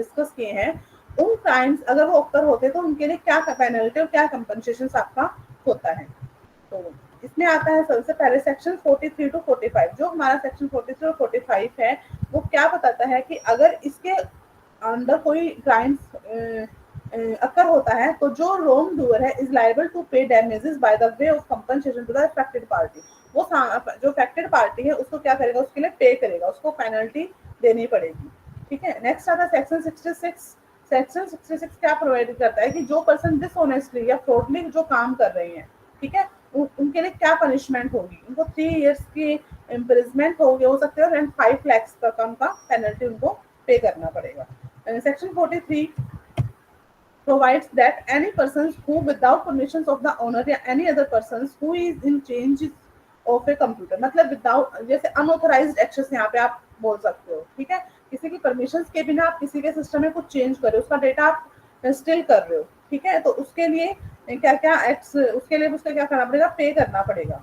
Discuss किए हैं, उन क्राइम्स अगर वो ऑकर होते तो उनके लिए क्या पेनल्टी और क्या कंपनसेशन आपका होता है। तो इसमें आता है सबसे पहले सेक्शन 43 टू 45। जो हमारा सेक्शन 43 और 45 है वो क्या बताता है कि अगर इसके अंदर कोई क्राइम्स अकर होता है तो जो रॉन्ग डूअर है is liable to pay damages by the way of compensation to the affected party. वो जो अफेक्टेड पार्टी है उसको क्या करेगा, उसके लिए पे करेगा, उसको पेनल्टी देनी पड़ेगी। ठीक है। नेक्स्ट आता है सेक्शन 66। सेक्शन 66 क्या प्रोवाइड करता है कि जो पर्सन डिसऑनेस्टली या फ्रॉडली जो काम कर रहे हैं, ठीक है, उनके लिए क्या पनिशमेंट होगी। उनको 3 इयर्स की इम्प्रिजमेंट हो सकते हैं और 5 लाख तक का पेनल्टी उनको पे करना पड़ेगा। Section 43 provides that any persons who without permissions of the owner या any other persons who is in change of a computer, मतलब विदाउट, जैसे अनऑथराइज्ड एक्सेस यहाँ पे आप बोल सकते हो। ठीक है, किसी की परमिशंस के बिना आप किसी के सिस्टम में कुछ चेंज कर रहे हो, उसका डेटा आप स्टिल कर रहे हो। ठीक है, तो उसके लिए क्या क्या एक्ट्स, उसके लिए उसको क्या करना पड़ेगा, पे करना पड़ेगा।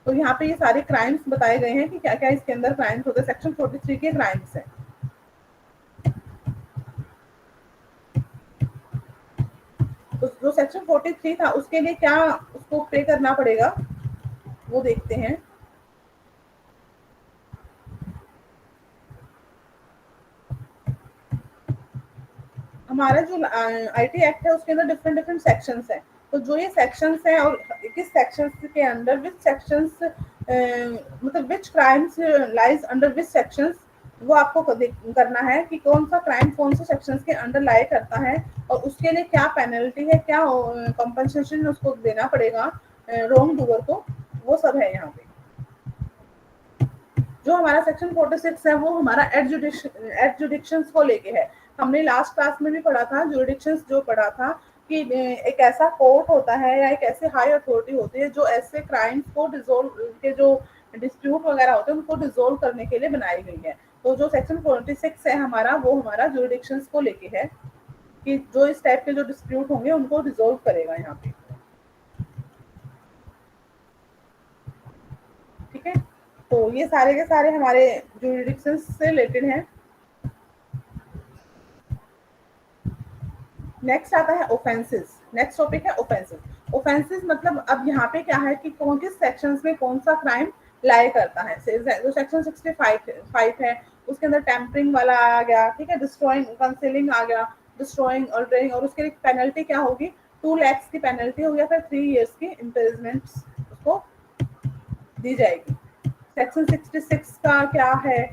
तो यहाँ पे ये सारे क्राइम्स बताए गए हैं कि क्या क्या इसके अंदर क्राइम्स होते हैं। सेक्शन 43 के क्राइम्स हैं। तो जो सेक्शन 43 था उसके लिए क्या उसको पे करना पड़ेगा वो देखते हैं। हमारा जो आईटी एक्ट है उसके अंदर डिफरेंट डिफरेंट सेक्शंस हैं। तो जो ये सेक्शंस हैं और किस सेक्शंस के अंडर विच सेक्शंस, मतलब which crimes lies under which sections, वो आपको करना है कि कौन सा क्राइम कौन से सेक्शंस के अंडर लाई करता है और उसके लिए क्या पेनल्टी है, क्या कंपनसेशन उसको देना पड़ेगा रॉन्ग डूअर को, वो सब है यहाँ पे। जो हमारा सेक्शन 46 है वो हमारा एडजुडिक्शंस को लेके है। हमने लास्ट क्लास में भी पढ़ा था, जुडिक्शंस जो पढ़ा था कि एक ऐसा कोर्ट होता है या एक ऐसे हाई अथॉरिटी होती है जो ऐसे क्राइम्स को डिसॉल्व के जो डिस्प्यूट वगैरह होते हैं उनको डिसॉल्व करने के लिए बनाई गई है। तो जो सेक्शन 46 है हमारा वो हमारा जुडिक्शंस को लेके है कि जो इस टाइप के जो डिस्प्यूट होंगे उनको डिसॉल्व करेगा यहाँ पे। ठीक है, तो ये सारे के सारे हमारे जुडिक्शंस से रिलेटेड हैं। नेक्स्ट आता है ऑफेंसेस। नेक्स्ट टॉपिक है ऑफेंसेस। ऑफेंसेस मतलब अब यहाँ पे क्या है कि कौन किस सेक्शंस में कौन सा क्राइम लाई करता है। जो सेक्शन 65 है उसके अंदर टेम्परिंग वाला आ गया। ठीक है, डिस्ट्रॉइंग कंसीलिंग आ गया, डिस्ट्रॉइंग ऑल्टरिंग, और उसके लिए पेनल्टी क्या होगी, 2 लाख की पेनल्टी होगी या फिर 3 इयर्स की इम्प्रिजमेंट उसको दी जाएगी। सेक्शन 66 का क्या है,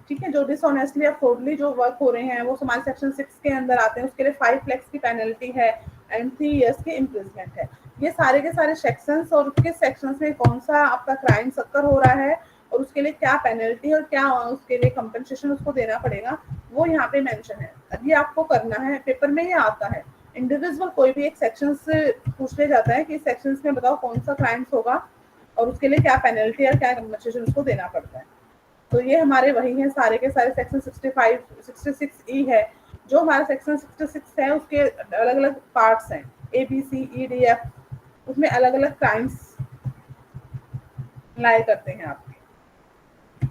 ठीक है, जो डिसऑनेस्टली या फ्रॉडली जो वर्क हो रहे हैं वो हमारे सेक्शन 6 के अंदर आते हैं, उसके लिए 5 लाख की पेनल्टी है एंड 3 इयर्स की इम्प्रिजमेंट है। ये सारे के सारे सेक्शंस और किस सेक्शंस में कौन सा आपका क्राइम सक्कर हो रहा है और उसके लिए क्या पेनल्टी और क्या उसके लिए कंपनसेशन उसको देना पड़ेगा वो यहाँ पे मेंशन है। अब ये आपको करना है, पेपर में ये आता है। इंडिविजुअल कोई भी एक सेक्शन से पूछ ले जाता है कि सेक्शंस में बताओ कौन सा क्राइम्स होगा और उसके लिए क्या पेनल्टी और क्या कंपनसेशन उसको देना पड़ता है। तो ये हमारे वही हैं सारे के सारे। सेक्शन 65 66 है। जो हमारा सेक्शन 66 है उसके अलग अलग पार्ट्स हैं, ABCEDF, उसमें अलग अलग क्राइम्स लाई करते हैं आपके।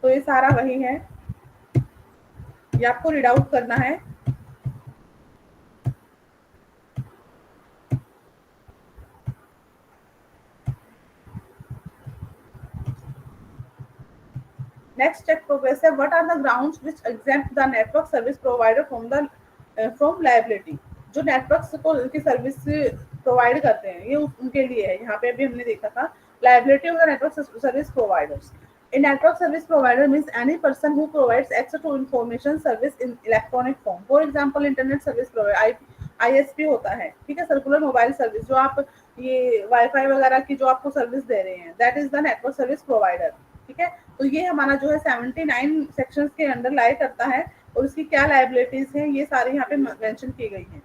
तो ये सारा वही है, ये आपको रीड आउट करना है। नेक्स्ट चेक प्रोग्रेस है, what are the grounds which exempt the network service provider from liability. जो नेटवर्क को की सर्विस प्रोवाइड करते हैं ये उनके लिए है। यहाँ पे अभी हमने देखा था liability of the network service providers. A network service provider means any person who provides access to information service in electronic form. For example, internet service provider ISP होता है। ठीक है, सर्कुलर मोबाइल सर्विस, जो आप ये wifi वगैरह की जो आपको सर्विस दे रहे हैं, that is the network service provider. ठीक है, तो ये हमारा जो है 79 सेक्शंस के अंडर लाई करता है और उसकी क्या लायबिलिटीज हैं ये सारे यहाँ पे मेंशन की गई हैं।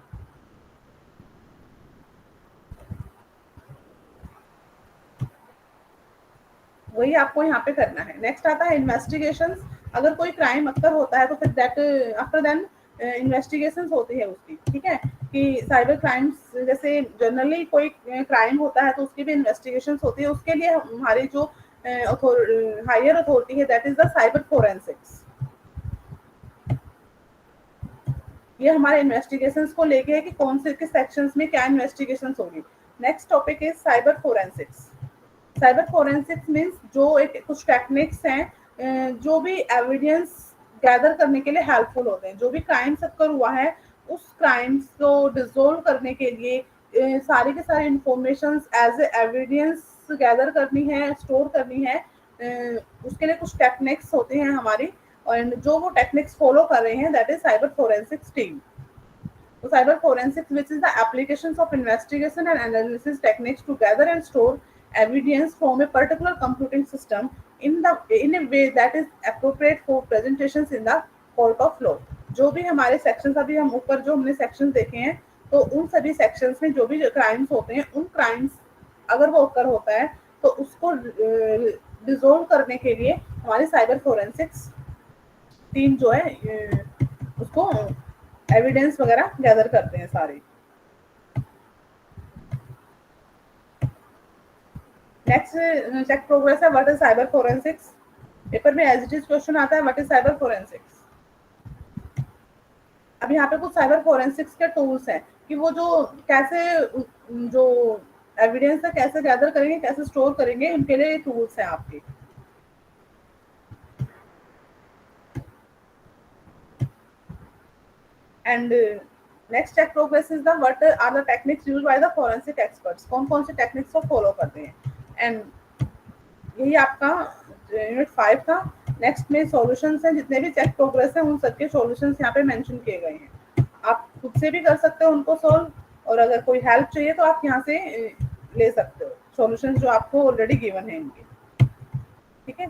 वही आपको यहाँ पे करना है। नेक्स्ट आता है इन्वेस्टिगेशंस। अगर कोई क्राइम अक्कर होता है तो फिर दैट आफ्टर देन इन्वेस्टिगेशंस होती है उसकी। ठीक है, कि साइबर क्राइम्स जैसे जनरली कोई क्राइम होता है तो उसकी भी इन्वेस्टिगेशंस होती है। उसके लिए हमारी जो हायर अथॉरिटी है that is the cyber forensics. ये हमारे इन्वेस्टिगेशंस को लेके है कि कौन से किस सेक्शंस में क्या इन्वेस्टिगेशंस होगी। Next topic is cyber forensics. Cyber forensics means जो एक कुछ टेक्निक्स हैं जो भी एविडेंस गैदर करने के लिए हेल्पफुल होते हैं। जो भी क्राइम्स अक्कर हुआ है उस क्राइम्स को डिसोल्व करने के लिए सारी के सारी information as a evidence gather करनी है, स्टोर करनी है। उसके लिए कुछ टेक्निक्स होते हैं हमारी, और जो वो टेक्निक्स फॉलो कर रहे हैं that is cyber forensics team. So cyber forensics, which is the applications of investigation and analysis techniques to gather and store evidence from a particular computing system in a way that is appropriate for presentations in the court of law। जो भी हमारे sections अभी हम ऊपर जो हमने sections देखे हैं, तो उन सभी सेक्शंस में जो भी क्राइम्स होते हैं, उन क्राइम्स अगर वो ओकर होता है तो उसको डिसोल्व करने के लिए हमारी साइबर फोरेंसिक्स टीम जो है उसको एविडेंस वगैरह गैदर करते हैं सारे। नेक्स्ट चेक प्रोग्रेस है what is cyber forensics. Paper में एज इट इज क्वेश्चन आता है व्हाट इज साइबर फोरेंसिक्स। अब यहाँ पे कुछ साइबर फोरेंसिक्स के टूल्स हैं कि वो जो कैसे जो एविडेंस है कैसे गैदर करेंगे, कैसे स्टोर करेंगे, उनके लिए टूल्स हैं आपके। And next check progress is the what are the techniques used by the forensic experts. कौन कौन से टेक्निक्स को फॉलो करते हैं। एंड यही आपका यूनिट 5 था। नेक्स्ट में सॉल्यूशंस हैं, जितने भी चेक प्रोग्रेस हैं उन सबके सॉल्यूशंस यहाँ पे मेंशन किए गए हैं। आप खुद से भी कर सकते हो उनको सॉल्व, और अगर कोई हेल्प चाहिए तो आप यहाँ से ले सकते हो सॉल्यूशंस जो आपको ऑलरेडी गिवन है इनके। ठीक है,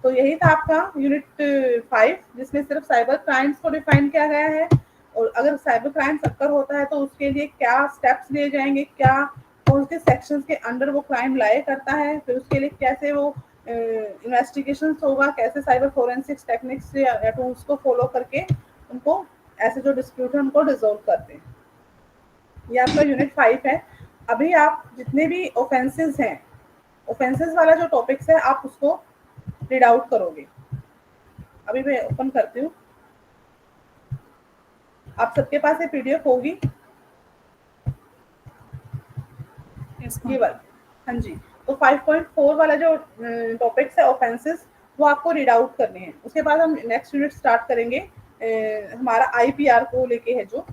तो यही था आपका यूनिट 5, जिसमें सिर्फ साइबर क्राइम्स को डिफाइन किया गया है, और अगर साइबर क्राइम्स अक्कर होता है तो उसके लिए क्या स्टेप्स लिए जाएंगे, क्या कौन से सेक्शंस के अंडर वो क्राइम लाए करता है, फिर उसके लिए कैसे वो इन्वेस्टिगेशन होगा, कैसे साइबर फोरेंसिक्स टेक्निक्स या टूल्स को फॉलो करके उनको ऐसे जो डिस्प्यूट है उनको डिसॉल्व करते हैं। ये आपका यूनिट 5 है। अभी आप जितने भी ऑफेंसेस हैं, ऑफेंसेस वाला जो टॉपिक्स है आप उसको रीड आउट करोगे। अभी मैं ओपन करती हूँ, आप सबके पास ये पीडीएफ होगी। ये वाला, हाँ जी। तो 5.4 वाला जो टॉपिक्स है ऑफेंसेस, वो आपको रीड आउट करने हैं। उसके बाद हम नेक्स्ट यूनिट स्टार्ट करेंगे हमारा आईपीआर को लेके है जो।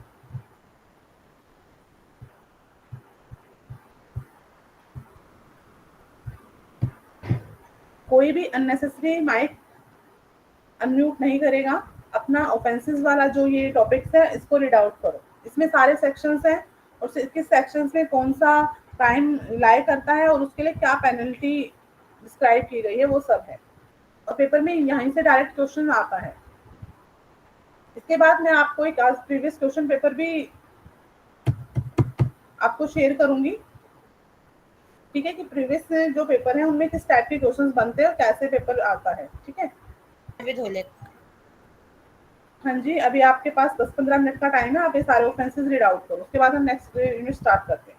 कोई भी अननेसेसरी माइक अनम्यूट नहीं करेगा। अपना ऑफेंसेस वाला जो ये टॉपिक्स है इसको रीड आउट करो। इसमें सारे सेक्शंस हैं, और किस सेक्शंस में कौन सा क्राइम लाई करता है और उसके लिए क्या पेनल्टी डिस्क्राइब की गई है, वो सब है। और पेपर में यहीं से डायरेक्ट क्वेश्चन आता है। इसके बाद मैं आपको एक आज प्रीवियस क्वेश्चन पेपर भी आपको शेयर करूंगी। ठीक है, कि प्रीवियस जो पेपर है उनमें किस टाइप के क्वेश्चंस बनते हैं और कैसे पेपर आता है। ठीक है, हाँ जी। अभी आपके पास 10-15 मिनट का टाइम है, आप ये सारे ऑफेंसेस रीड आउट करो। उसके बाद हम नेक्स्ट यूनिट स्टार्ट करते हैं।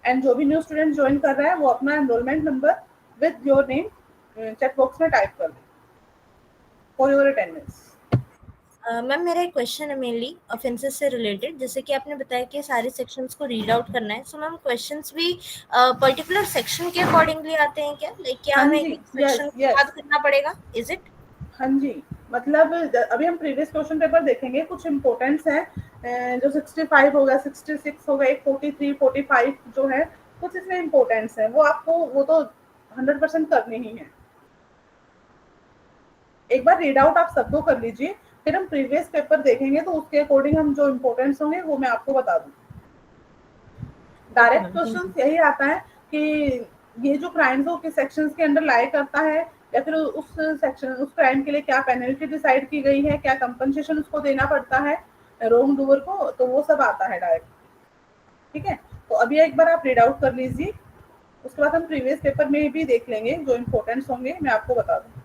एंड जो भी न्यू स्टूडेंट ज्वाइन कर रहा है वो अपना enrolment number with your name check box में टाइप कर दे फॉर योर अटेंडेंस। मैम मेरा एक क्वेश्चन है मेनली ऑफेंसेस से रिलेटेड। जैसे कि आपने बताया कि सारे सेक्शंस को रीड आउट करना है, सो मैम क्वेश्चंस भी पर्टिकुलर सेक्शन के अकॉर्डिंगली आते हैं क्या? लाइक क्या हाँ हमें जी, एक यस सेक्शन को यस, याद करना पड़ेगा? Is it? हाँ जी। मतलब अभी हम प्रीवियस क्वेश्चन पेपर देखेंगे, कुछ इंपॉर्टेंट्स हैं जो 65 होगा, 66 होगा, एक 43, 45 जो है, कुछ इसमें इंपॉर्टेंट्स हैं, वो आपको वो तो 100% करने ही है। एक बार रीड आउट आप सबको कर लीजिए, फिर हम प्रीवियस पेपर देखेंगे तो उसके अकॉर्डिंग हम जो इम्पोर्टेंट्स होंगे वो मैं आपको बता दूँ। Okay direct ma'am, thank question you. यही आता है कि ये जो क्राइम्स हो किस सेक्शन के अंडर लाई करता है, या फिर उस सेक्शन उस क्राइम के लिए क्या पेनल्टी डिसाइड की गई है, क्या कंपनसेशन उसको देना पड़ता है रोंग डूअर को, तो वो सब आता है डायरेक्ट। ठीक है, तो अभी एक बार आप रीड आउट कर लीजिए, उसके बाद हम प्रीवियस पेपर में भी देख लेंगे, जो इम्पोर्टेंट्स होंगे मैं आपको बता दूँ।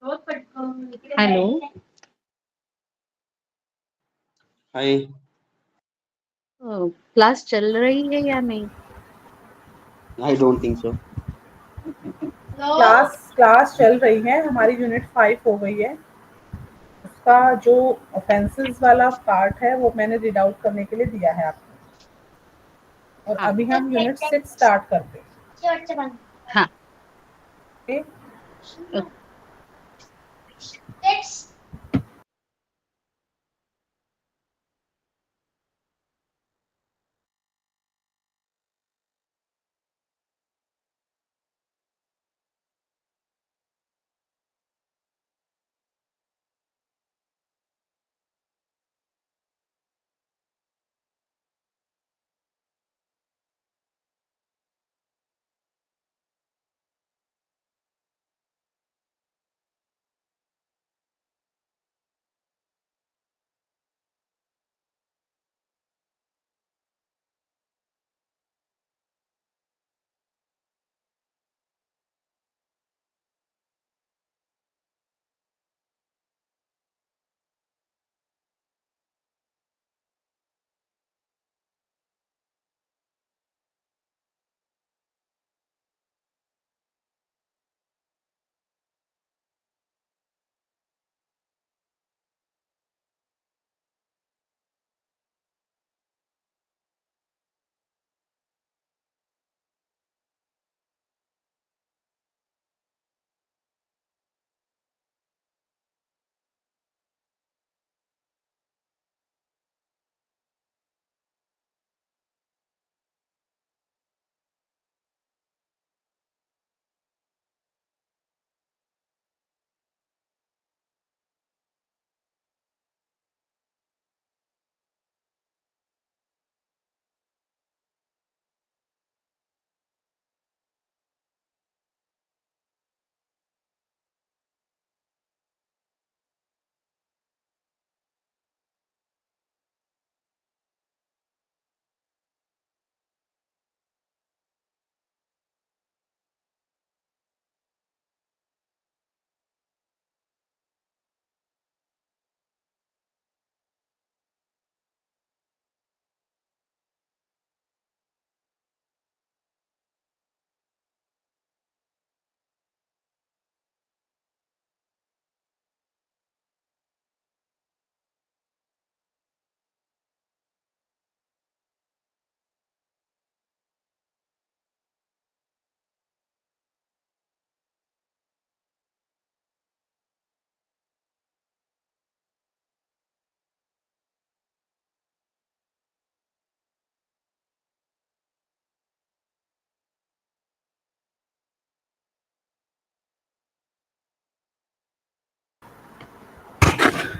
हेलो। हाय। क्लास चल रही है या नहीं? I don't think so. Class चल रही है, हमारी यूनिट 5 हो गई है। उसका जो ऑफेंसेस वाला पार्ट है वो मैंने रीड आउट करने के लिए दिया है आपको, और हाँ अभी हम यूनिट 6 स्टार्ट करते हैं। हाँ। ओके?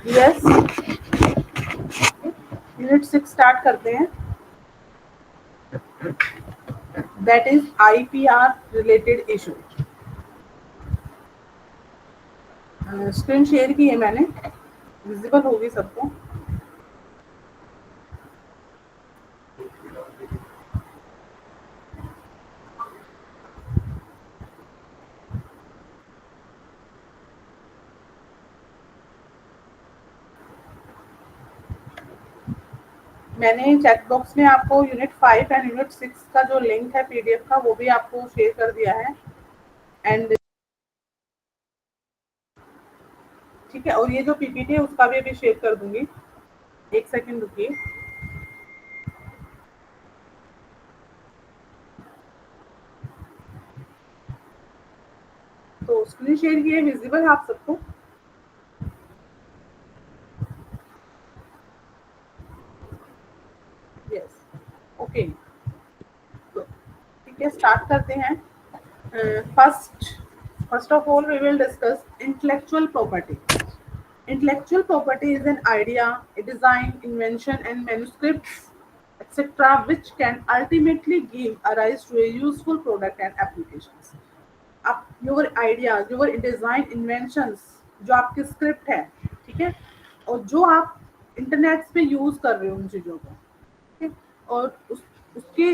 यस, यूनिट 6 स्टार्ट करते हैं। That is IPR related issue. Screen share की है मैंने, विजिबल होगी सबको। मैंने चैट बॉक्स में आपको यूनिट 5 एंड यूनिट 6 का जो लिंक है PDF का वो भी आपको शेयर कर दिया है। एंड ठीक है, और ये जो PPT है उसका भी अभी शेयर कर दूंगी। एक सेकंड रुकिए। तो स्क्रीन शेयर की है, विजिबल है आप सबको? Yes, okay. तो ठीक है, स्टार्ट करते हैं। First of all we will discuss intellectual property. Intellectual property is an idea, a design, invention, and manuscripts, etc., which can ultimately give a rise to a useful product and applications. अब your ideas, your design, inventions, जो आपकी script है, ठीक है, और जो आप internet पे यूज कर रहे हो उन चीजों को, ठीक है, और उसके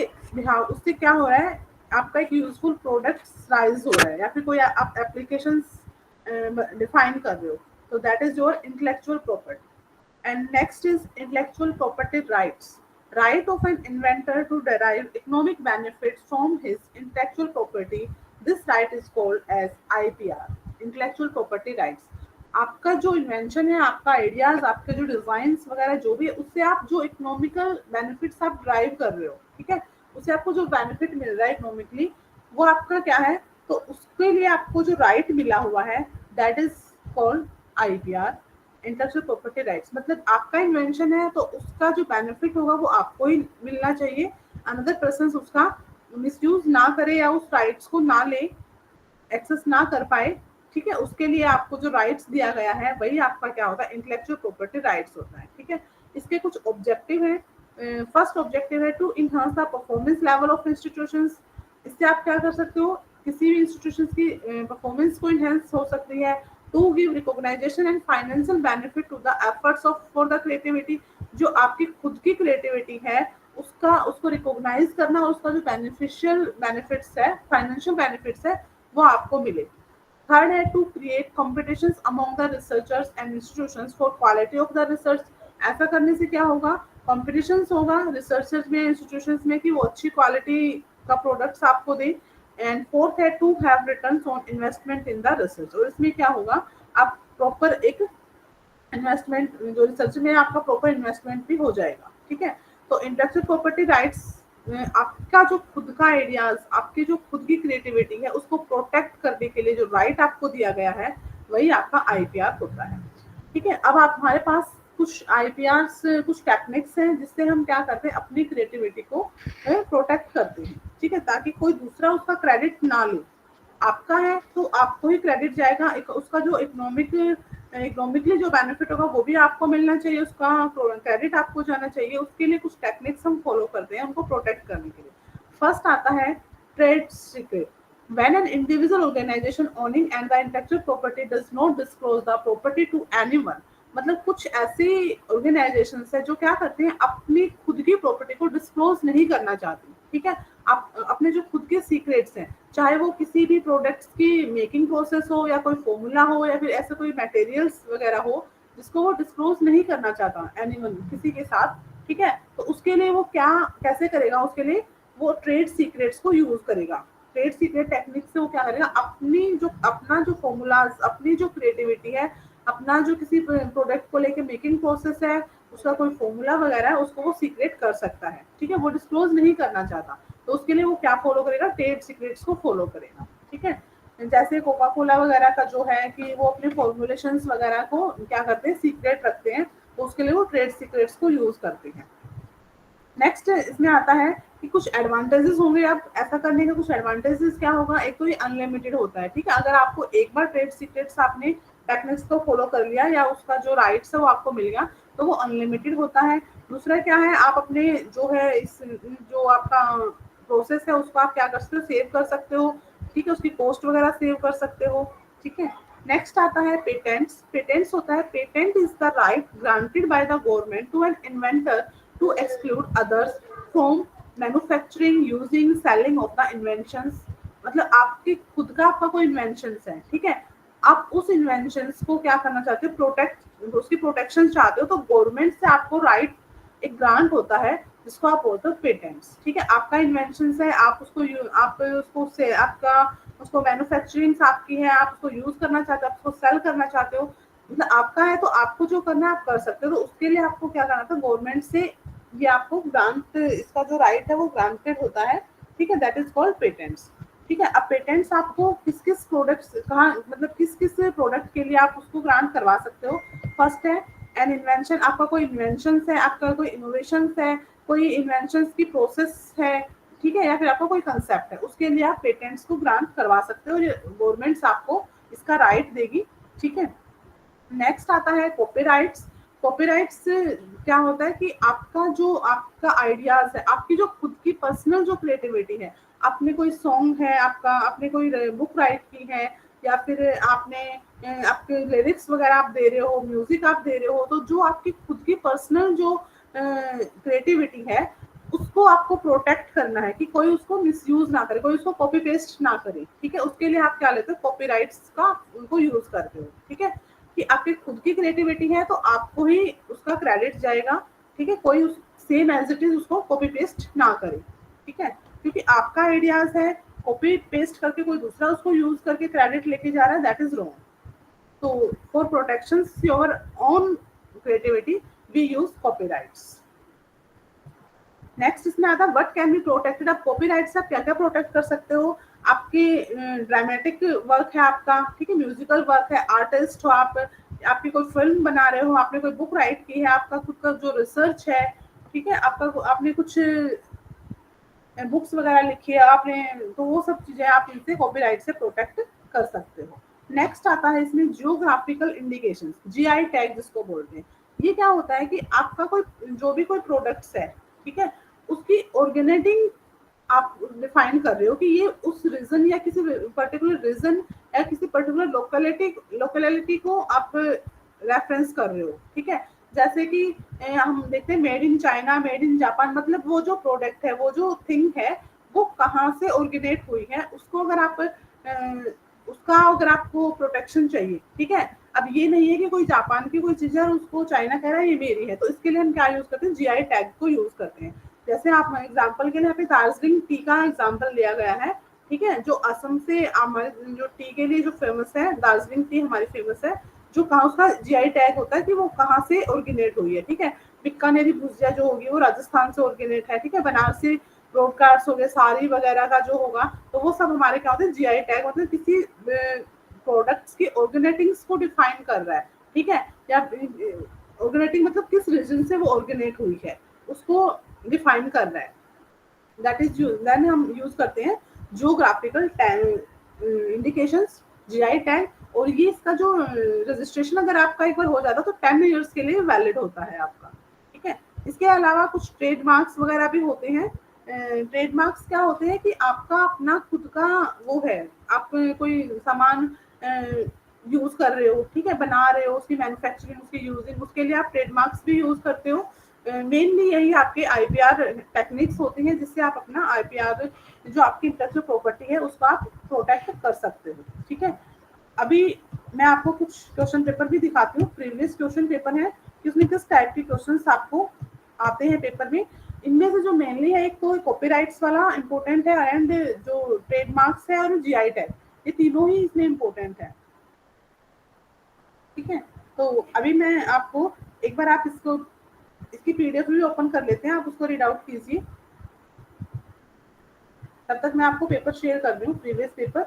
उससे क्या हो रहा है, आपका एक यूजफुल प्रोडक्ट राइज हो रहा है, या फिर कोई आप एप्लीकेशंस डिफाइन कर रहे हो, तो that is your intellectual property. And next is intellectual property rights. Right of an inventor to derive economic benefits from his intellectual property. This right is called as IPR, intellectual property rights. आपका जो invention है, आपका ideas, आपके जो designs वगैरह जो भी है, उससे आप जो इकोनॉमिकल बेनिफिट्स आप ड्राइव कर रहे हो, ठीक है, उससे आपको जो बेनिफिट मिल रहा है इकोनॉमिकली, वो आपका क्या है, तो उसके लिए आपको जो राइट मिला हुआ है that is called IPR, intellectual property rights. मतलब आपका इन्वेंशन है तो उसका जो बेनिफिट होगा वो आपको ही मिलना चाहिए, अनदर पर्सन उसका मिसयूज ना करे या उस राइट्स को ना ले, एक्सेस ना कर पाए, ठीक है. उसके लिए आपको जो राइट्स दिया गया है वही आपका क्या होता है, इंटेलेक्चुअल प्रॉपर्टी राइट्स होता है, ठीक है. इसके कुछ ऑब्जेक्टिव है. फर्स्ट ऑब्जेक्टिव है to enhance the performance level of institutions. इससे आप क्या कर सकते हो, किसी भी इंस्टीट्यूशंस की परफॉर्मेंस को इनहेंस हो सकती है. To give recognization and financial benefit to the efforts of for the creativity. जो आपकी खुद की क्रिएटिविटी है उसको रिकॉग्नाइज करना और उसका जो बेनिफिशियल बेनिफिट्स है, फाइनेंशियल बेनिफिट्स है, वो आपको मिले. थर्ड है to create competitions among the researchers and institutions for quality of the research. ऐसा करने से क्या होगा, कॉम्पिटिशंस होगा रिसर्चर्स में, इंस्टीट्यूशंस में, कि वो अच्छी क्वालिटी का प्रोडक्ट्स आपको दे. एंड फोर्थ है to have returns on investment in the research. और इसमें क्या होगा, आप प्रॉपर एक इन्वेस्टमेंट, जो रिसर्च में आपका प्रॉपर इन्वेस्टमेंट भी हो जाएगा, ठीक है. तो इंटेलेक्चुअल प्रॉपर्टी राइट्स आपका जो खुद का आइडियाज, आपकी जो खुद की क्रिएटिविटी है, उसको प्रोटेक्ट करने के लिए जो राइट आपको दिया गया है वही आपका आईपीआर होता है, ठीक है. अब आप हमारे पास कुछ आईपीआर कुछ टेक्निक्स हैं जिससे हम क्या करते हैं, अपनी क्रिएटिविटी को प्रोटेक्ट करते हैं, ठीक है, ताकि कोई दूसरा उसका क्रेडिट ना ले. आपका है तो आपको ही क्रेडिट जाएगा, उसका जो इकोनॉमिकली जो बेनिफिट होगा वो भी आपको मिलना चाहिए, उसका क्रेडिट आपको जाना चाहिए. उसके लिए कुछ टेक्निक्स हम फॉलो करते हैं उनको प्रोटेक्ट करने के लिए. फर्स्ट आता है trade secret. When an individual organization owning and the intellectual property does not disclose the property to anyone. मतलब कुछ ऐसी ऑर्गेनाइजेशन है जो क्या करते हैं, अपनी खुद की प्रॉपर्टी को डिस्क्लोज नहीं करना चाहती, ठीक है. आप अपने जो खुद के सीक्रेट्स हैं, चाहे वो किसी भी प्रोडक्ट्स की मेकिंग प्रोसेस हो या कोई फॉर्मूला हो या फिर ऐसे कोई मटेरियल्स वगैरह हो, जिसको वो डिस्क्लोज नहीं करना चाहता एनीवन, किसी के साथ, ठीक है. तो उसके लिए वो क्या कैसे करेगा, उसके लिए वो ट्रेड सीक्रेट्स को यूज करेगा. ट्रेड सीक्रेट टेक्निक से वो क्या करेगा, अपना जो फॉर्मूलाज, अपनी जो क्रिएटिविटी है, अपना जो किसी प्रोडक्ट को लेके मेकिंग प्रोसेस है, उसका कोई फॉर्मूला वगैरह है, उसको वो सीक्रेट कर सकता है, ठीक है. वो डिस्क्लोज नहीं करना चाहता, तो उसके लिए वो क्या फॉलो करेगा, ट्रेड सीक्रेट्स को फॉलो करेगा, ठीक है. जैसे कोका कोला वगैरह का जो है कि वो अपने फॉर्मुलेशंस वगैरह को क्या करते हैं, सीक्रेट रखते हैं, तो उसके लिए वो ट्रेड सीक्रेट्स को यूज करते हैं. नेक्स्ट इसमें आता है कि कुछ एडवांटेजेस होंगे. अब ऐसा करने का कुछ एडवांटेजेस क्या होगा, एक तो ये अनलिमिटेड होता है, ठीक है. अगर आपको एक बार ट्रेड सीक्रेट्स आपने टेक्निक्स को फॉलो कर लिया या उसका जो राइट्स है वो आपको मिल गया, तो वो अनलिमिटेड होता है. दूसरा क्या है, आप अपने जो है इस जो आपका प्रोसेस है उसको आप क्या कर सकते हो, सेव कर सकते हो, ठीक है. उसकी कॉस्ट वगैरह सेव कर सकते हो, ठीक है. नेक्स्ट आता है पेटेंट्स. पेटेंट्स होता है, patent is the right granted by the government to an inventor to exclude others from manufacturing, using, selling of the inventions. मतलब आपके खुद का आपका कोई इन्वेंशंस है, ठीक है, आप उस इन्वेंशंस को क्या करना चाहते हो, प्रोटेक्ट, उसकी प्रोटेक्शन चाहते हो, तो गवर्नमेंट से आपको राइट एक ग्रांट होता है जिसको आप बोलते हो पेटेंट्स, ठीक है. आपका इन्वेंशंस है, आप उसको से आपका उसको मैन्युफैक्चरिंग आपकी है, आप उसको यूज करना चाहते हो, आप उसको सेल करना चाहते हो, मतलब आपका है, तो आपको जो करना है आप कर सकते हो. तो उसके लिए आपको क्या करना था, गवर्नमेंट से ये आपको ग्रांट, इसका जो राइट है वो ग्रांटेड होता है, ठीक है. दैट इज कॉल्ड पेटेंट्स, ठीक है. अब पेटेंट्स आपको किस किस प्रोडक्ट्स कहाँ, मतलब किस किस प्रोडक्ट के लिए आप उसको ग्रांट करवा सकते हो. फर्स्ट है एन इन्वेंशन. आपका कोई इन्वेंशन है, आपका कोई इनोवेशन है, कोई इन्वेंशन की प्रोसेस है, ठीक है, या फिर आपका कोई कंसेप्ट है, उसके लिए आप पेटेंट्स को ग्रांट करवा सकते हो. गवर्नमेंट आपको इसका राइट देगी, ठीक है. नेक्स्ट आता है कॉपीराइट्स. कॉपीराइट्स क्या होता है कि आपका आइडियाज है, आपकी जो खुद की पर्सनल जो क्रिएटिविटी है, आपने कोई सॉन्ग है आपका, आपने कोई बुक राइट की है, या फिर आपके लिरिक्स वगैरह आप दे रहे हो, म्यूजिक आप दे रहे हो, तो जो आपकी खुद की पर्सनल जो क्रिएटिविटी है उसको आपको प्रोटेक्ट करना है कि कोई उसको मिसयूज ना करे, कोई उसको कॉपी पेस्ट ना करे, ठीक है। उसके लिए आप क्या लेते हो, कॉपीराइट्स का उनको यूज करते हो, ठीक है, कि आपकी खुद की क्रिएटिविटी है तो आपको ही उसका क्रेडिट जाएगा, ठीक है, कोई सेम एज इट इज उसको कॉपी पेस्ट ना करे, ठीक है, क्योंकि आपका आइडियाज है, कॉपी पेस्ट करके कोई दूसरा उसको यूज करके क्रेडिट लेके जा रहा है, दैट इज रॉन्ग। तो for protection your own creativity we use copyrights. Next इसमें आता है व्हाट कैन बी प्रोटेक्टेड। आप कॉपीराइट से आप क्या क्या प्रोटेक्ट कर सकते हो, आपके ड्रामेटिक वर्क है आपका, ठीक है, म्यूजिकल वर्क है, आर्टिस्ट हो आप, आपकी कोई फिल्म बना रहे हो, आपने कोई बुक राइट की है, आपका खुद का जो रिसर्च है, ठीक है, आपका आपने कुछ बुक्स वगैरह लिखी है आपने, तो वो सब चीजें आप इनसे कॉपीराइट से प्रोटेक्ट कर सकते हो। नेक्स्ट आता है इसमें जियोग्राफिकल इंडिकेशन, जीआई टैग जिसको बोलते हैं। ये क्या होता है कि आपका कोई जो भी कोई प्रोडक्ट्स है, ठीक है, उसकी ऑर्गेनाइजिंग आप डिफाइन कर रहे हो कि ये उस रीजन या किसी पर्टिकुलर रीजन या किसी पर्टिकुलर लोकेलिटी को आप रेफरेंस कर रहे हो, ठीक है। जैसे कि हम देखते हैं made in China, made in Japan, मतलब वो जो प्रोडक्ट है, वो जो थिंग है, वो कहाँ से ओरिजिनेट हुई है, उसको अगर आप उसका अगर आपको प्रोटेक्शन चाहिए, ठीक है। अब ये नहीं है कि कोई जापान की कोई चीज है और उसको चाइना कह रहा है ये मेरी है, तो इसके लिए हम क्या यूज करते हैं, जीआई टैग को यूज करते हैं। जैसे आप एग्जाम्पल के लिए यहाँ पे दार्जिलिंग टी का एग्जाम्पल लिया गया है, ठीक है, जो असम से हमारे जो टी के लिए जो फेमस है, दार्जिलिंग टी हमारी फेमस है, जो कहाँ उसका जीआई टैग होता है कि वो कहाँ से ओरिजिनेट हुई है, ठीक है। बीकानेरी भुजिया जो होगी वो राजस्थान से ओरिजिनेट है, ठीक है। बनारसी ब्रॉडकास्ट हो गए, साड़ी वगैरह का जो होगा, तो वो सब हमारे क्या होते हैं, जीआई टैग, मतलब किसी प्रोडक्ट्स की ओरिजिनेटिंग्स को डिफाइन कर रहा है, ठीक है, या ओरिजिनेटिंग मतलब किस रीजन से वो ओरिजिनेट हुई है उसको डिफाइन कर रहा है, दैट इज देन हम यूज करते हैं जियोग्राफिकल इंडिकेशंस, जीआई टैग। और ये इसका जो रजिस्ट्रेशन अगर आपका एक बार हो जाता है तो 10 ईयर्स के लिए वैलिड होता है आपका, ठीक है। इसके अलावा कुछ ट्रेडमार्क्स वगैरह भी होते हैं। ट्रेडमार्क्स क्या होते हैं कि आपका अपना खुद का वो है, आप कोई सामान यूज कर रहे हो, ठीक है, बना रहे हो, उसकी मैन्युफैक्चरिंग, उसकी यूजिंग, उसके लिए आप ट्रेडमार्क्स भी यूज करते हो। मेनली यही आपके आईपीआर टेक्निक्स होती हैं जिससे आप अपना आईपीआर जो आपकी इंटेलेक्चुअल प्रॉपर्टी है उसको आप प्रोटेक्ट कर सकते हो, ठीक है। अभी मैं आपको कुछ क्वेश्चन पेपर भी दिखाती हूँ, प्रीवियस क्वेश्चन पेपर है कि उसमें किस टाइप के क्वेश्चंस आपको आते हैं पेपर में। इनमें से जो मेनली है, एक तो कॉपीराइट्स वाला इम्पोर्टेंट है, एंड जो ट्रेडमार्क्स है और जीआई टैग, ये तीनों ही इसमें इम्पोर्टेंट है, ठीक है। तो अभी मैं आपको एक बार आप इसको इसकी पीडीएफ भी ओपन कर लेते हैं, आप उसको रीड आउट कीजिए, तब तक मैं आपको पेपर शेयर कर रही हूँ, प्रीवियस पेपर।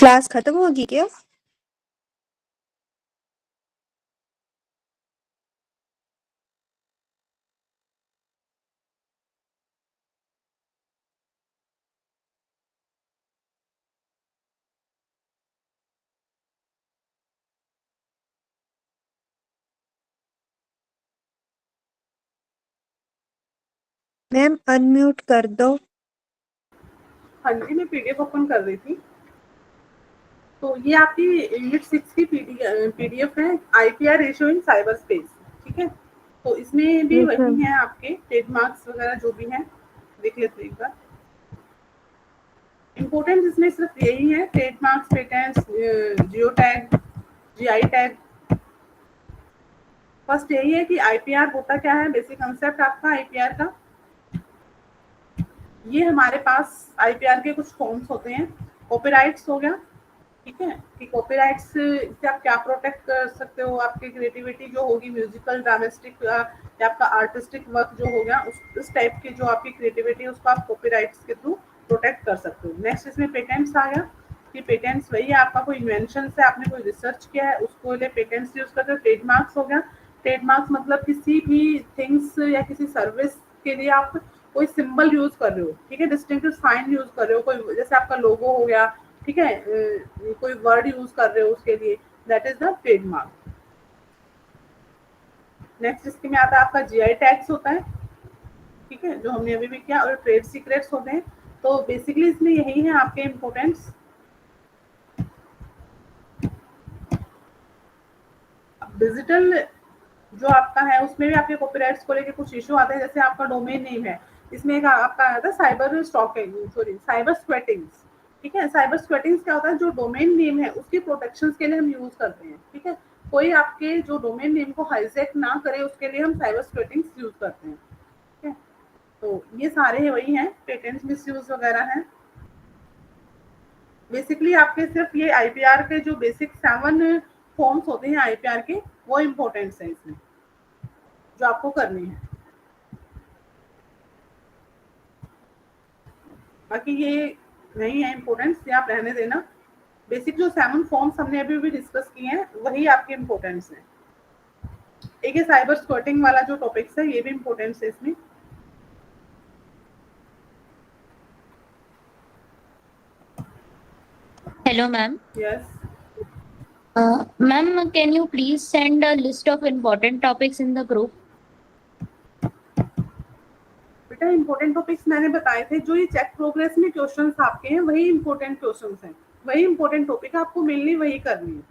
क्लास खत्म होगी क्या? मैम अनम्यूट कर दो। हाँ जी, मैं पीडीएफ ओपन कर रही थी। तो ये आपकी यूनिट 6 की पीडीएफ है, IPR ratio in cyber space. ठीक है, तो इसमें भी यस वही मैम। है, आपके ट्रेडमार्क्स वगैरह जो भी हैं देख लेते हैं एक बार। इम्पोर्टेंट इसमें सिर्फ यही है, trademarks, patents, geo tag, GI tag. First यही है कि आईपीआर होता क्या है, बेसिक कंसेप्ट आपका आईपीआर का। ये हमारे पास आईपीआर के कुछ फॉर्म्स होते हैं। कॉपीराइट्स हो गया, ठीक है, कि कॉपीराइट्स से आप क्या प्रोटेक्ट कर सकते हो, आपकी क्रिएटिविटी जो होगी, म्यूजिकल, ड्रामेस्टिक या आपका आर्टिस्टिक वर्क जो हो गया, उस टाइप की जो आपकी क्रिएटिविटी है उसको आप कॉपीराइट्स के थ्रू प्रोटेक्ट कर सकते हो। नेक्स्ट इसमें पेटेंट्स आ गया, कि पेटेंट्स वही है आपका, कोई इन्वेंशन से आपने कोई रिसर्च किया है उसको लिए पेटेंट्स यूज करते हो। ट्रेडमार्क्स हो गया, ट्रेडमार्क्स मतलब किसी भी थिंग्स या किसी सर्विस के लिए आप कोई सिंबल यूज कर रहे हो, ठीक है, डिस्टिंक्टिव साइन यूज कर रहे हो, कोई जैसे आपका लोगो हो गया, ठीक है, कोई वर्ड यूज कर रहे हो उसके लिए, that is the trademark. Next इसके में आता है आपका जीआई टैग्स होता है, ठीक है, जो हमने अभी भी किया, और ट्रेड सीक्रेट्स होते हैं। तो बेसिकली इसमें यही है आपके इम्पोर्टेंट्स। डिजिटल जो आपका है उसमें भी आपके कॉपीराइट्स को लेके कुछ इशू आते हैं, जैसे आपका डोमेन नेम है, इसमें एक आपका आता है साइबर स्टॉकिंग, सॉरी साइबर स्क्वेटिंग्स। ठीक है, साइबर स्क्वेटिंग्स क्या होता है, जो डोमेन नेम है उसकी प्रोटेक्शन के लिए हम यूज करते हैं। ठीक है, कोई आपके जो डोमेन नेम को हाईजैक ना करे उसके लिए हम साइबर स्क्वेटिंग्स यूज करते हैं। ठीक है, तो ये सारे वही हैं, पेटेंट मिस यूज वगैरह हैं। बेसिकली आपके सिर्फ ये आईपीआर के जो बेसिक 7 फॉर्म्स होते हैं आईपीआर के, वो इम्पोर्टेंट्स हैं इसमें जो आपको करनी है। बाकी ये नहीं है इम्पोर्टेंस, ये आप रहने देना। बेसिक जो 7 फॉर्म्स हमने अभी भी डिस्कस किए हैं वही आपके इम्पोर्टेंस हैं। एक है साइबर स्क्वाटिंग वाला जो टॉपिक्स है, ये भी इम्पोर्टेंस है इसमें। Hello, ma'am. Yes, Ma'am, can you please send a list of important topics in the group? बेटा इम्पोर्टेंट टॉपिक्स मैंने बताए थे, जो ये चेक प्रोग्रेस में क्वेश्चंस आपके हैं वही इम्पोर्टेंट क्वेश्चंस हैं, वही इम्पोर्टेंट टॉपिक है, आपको मेनली वही करनी है।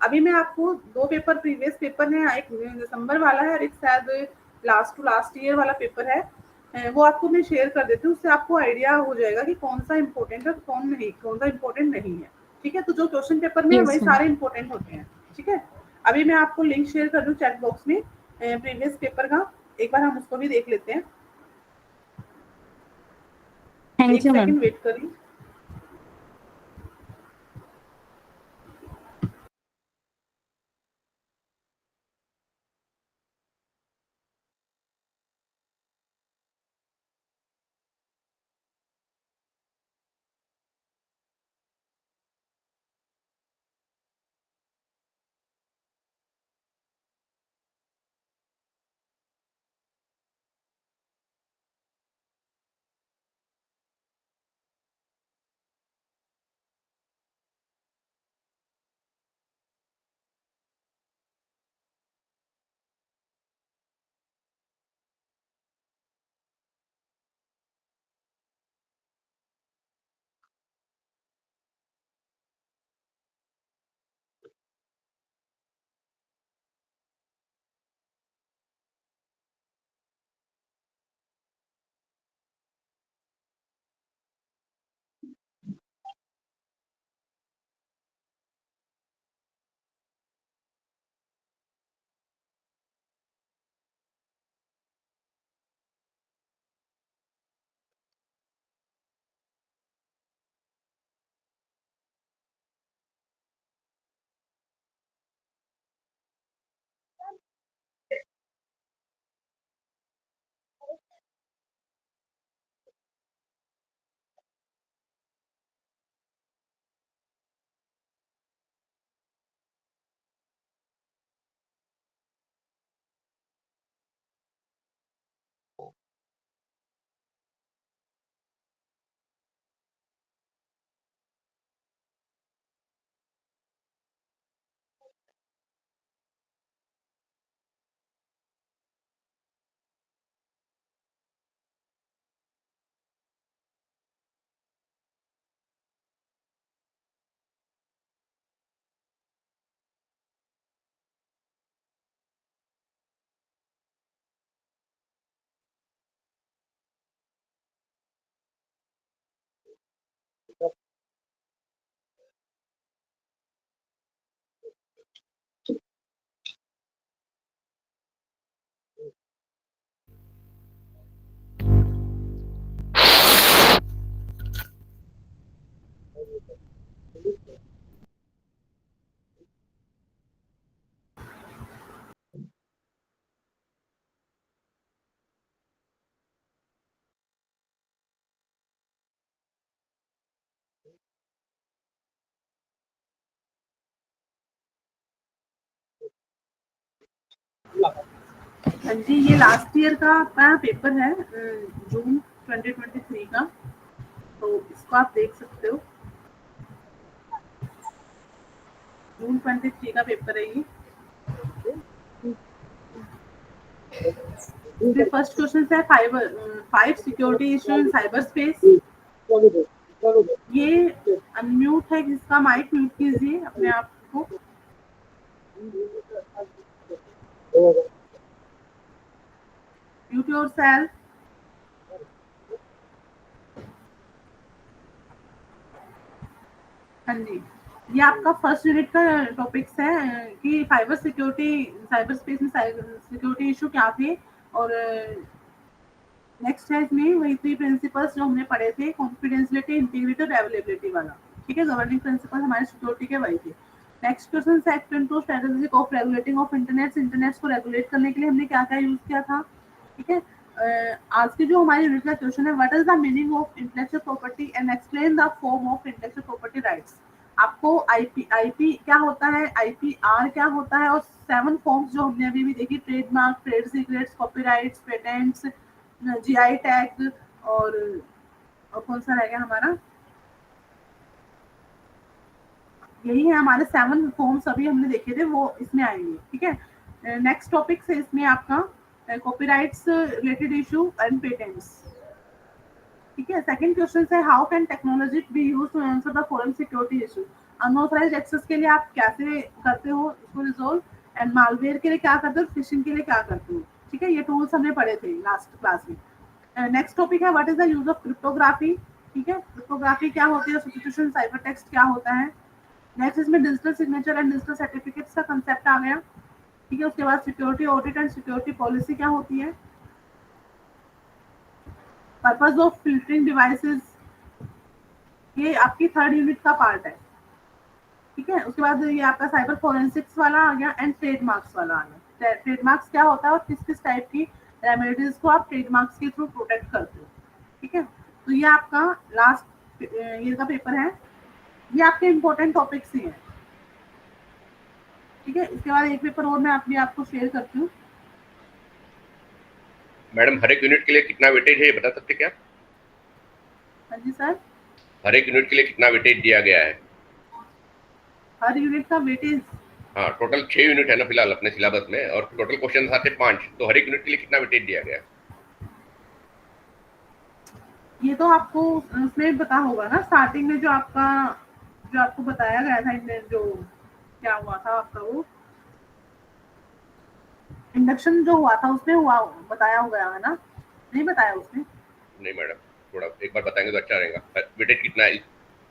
अभी मैं आपको 2 पेपर प्रीवियस पेपर हैं, एक दिसंबर वाला है और एक शायद लास्ट टू लास्ट ईयर वाला पेपर है, वो आपको मैं शेयर कर देती हूँ, उससे आपको आइडिया हो जाएगा कि कौन सा इम्पोर्टेंट है, कौन नहीं, कौन सा इम्पोर्टेंट नहीं है। ठीक है, तो जो क्वेश्चन पेपर में है वही Yes, ma'am. सारे इम्पोर्टेंट होते हैं। ठीक है, अभी मैं आपको लिंक शेयर कर दूँ चैट बॉक्स में प्रीवियस पेपर का, एक बार हम उसको भी देख लेते हैं। Thank एक you, ma'am. सेकंड वेट करिए। हाँ जी, ये लास्ट ईयर का आपका पेपर है, जून 2023 का, तो इसको आप देख सकते हो। जून 23 का पेपर है ये। फिर फर्स्ट क्वेश्चन है five security issue in cyber space. ये अनम्यूट है, जिसका माइक म्यूट कीजिए अपने आप को। Mute yourself. हाँ जी, ये आपका फर्स्ट यूनिट का टॉपिक्स है कि साइबर स्पेस में सिक्योरिटी इशू क्या थे, और नेक्स्ट है इसमें वही 3 प्रिंसिपल्स जो हमने पढ़े थे, कॉन्फिडेंशियलिटी, इंटीग्रिटी और अवेलेबिलिटी वाला। ठीक है, गवर्निंग प्रिंसिपल हमारे सिक्योरिटी के वही थे। नेक्स्ट क्वेश्चन है explain to strategy of regulating of internet को रेगुलेट करने के लिए हमने क्या क्या यूज किया था। ठीक है, आज की जो हमारी यूनिट का क्वेश्चन है, what is the meaning of intellectual property and explain the form of intellectual property rights. आपको आईपी क्या होता है, आईपीआर क्या होता है, और 7 फॉर्म्स जो हमने अभी भी देखी, trademark, trade secrets, copyrights, patents, GI tag, और कौन सा रह गया हमारा, यही है हमारे 7 फॉर्म्स अभी हमने देखे थे, वो इसमें आएंगे। ठीक है, नेक्स्ट टॉपिक है इसमें आपका copyrights related issue and patents. ठीक है, सेकंड क्वेश्चन है how can technology be used to answer the foreign security issue. Unauthorised access के लिए आप कैसे करते हो इसको रिजोल्व, एंड मालवेयर के लिए क्या करते हो, फिशिंग के लिए क्या करते हो। ठीक है, ये टूल्स हमने पढ़े थे लास्ट क्लास में। नेक्स्ट टॉपिक है what is the use of cryptography. ठीक है, क्रिप्टोग्राफी क्या होती है, सब्स्टिट्यूशन साइबर टेक्स्ट क्या होता है। नेक्स्ट इसमें digital signature and digital certificates का कंसेप्ट आ गया। ठीक है, उसके बाद security audit and security policy क्या होती है, पर्पस ऑफ फिल्टरिंग डिवाइसेस, ये आपकी थर्ड यूनिट का पार्ट है। ठीक है, उसके बाद ये आपका साइबर फोरेंसिक्स वाला आ गया एंड ट्रेडमार्क्स वाला आ गया। ट्रेडमार्क्स क्या होता है और किस किस टाइप की रेमेडीज को आप ट्रेडमार्क्स के थ्रू प्रोटेक्ट करते हो। ठीक है, तो ये आपका लास्ट ईयर का पेपर है, ये आपके इम्पोर्टेंट टॉपिक्स ही हैं। ठीक है, इसके बाद एक पेपर और मैं आपको शेयर करती हूँ। मैडम हर एक यूनिट के लिए कितना वेटेज है ये बता सकते क्या? हाँ जी सर, हर एक यूनिट के लिए कितना वेटेज दिया गया है? हर यूनिट का वेटेज, हाँ, टोटल 6 यूनिट है ना फिलहाल अपने सिलेबस में, और टोटल क्वेश्चन आते 5, तो हर एक यूनिट के लिए कितना वेटेज दिया गया है? ये तो आपको उसमें पता होगा ना, स्टार्टिंग में जो आपको बताया गया था, जो क्या हुआ था आपका, वो इंडक्शन जो हुआ था उसमें बताया गया है ना, नहीं बताया उसमें? नहीं मैडम, थोड़ा एक बार बताएंगे तो अच्छा रहेगा। वेटेज कितना है,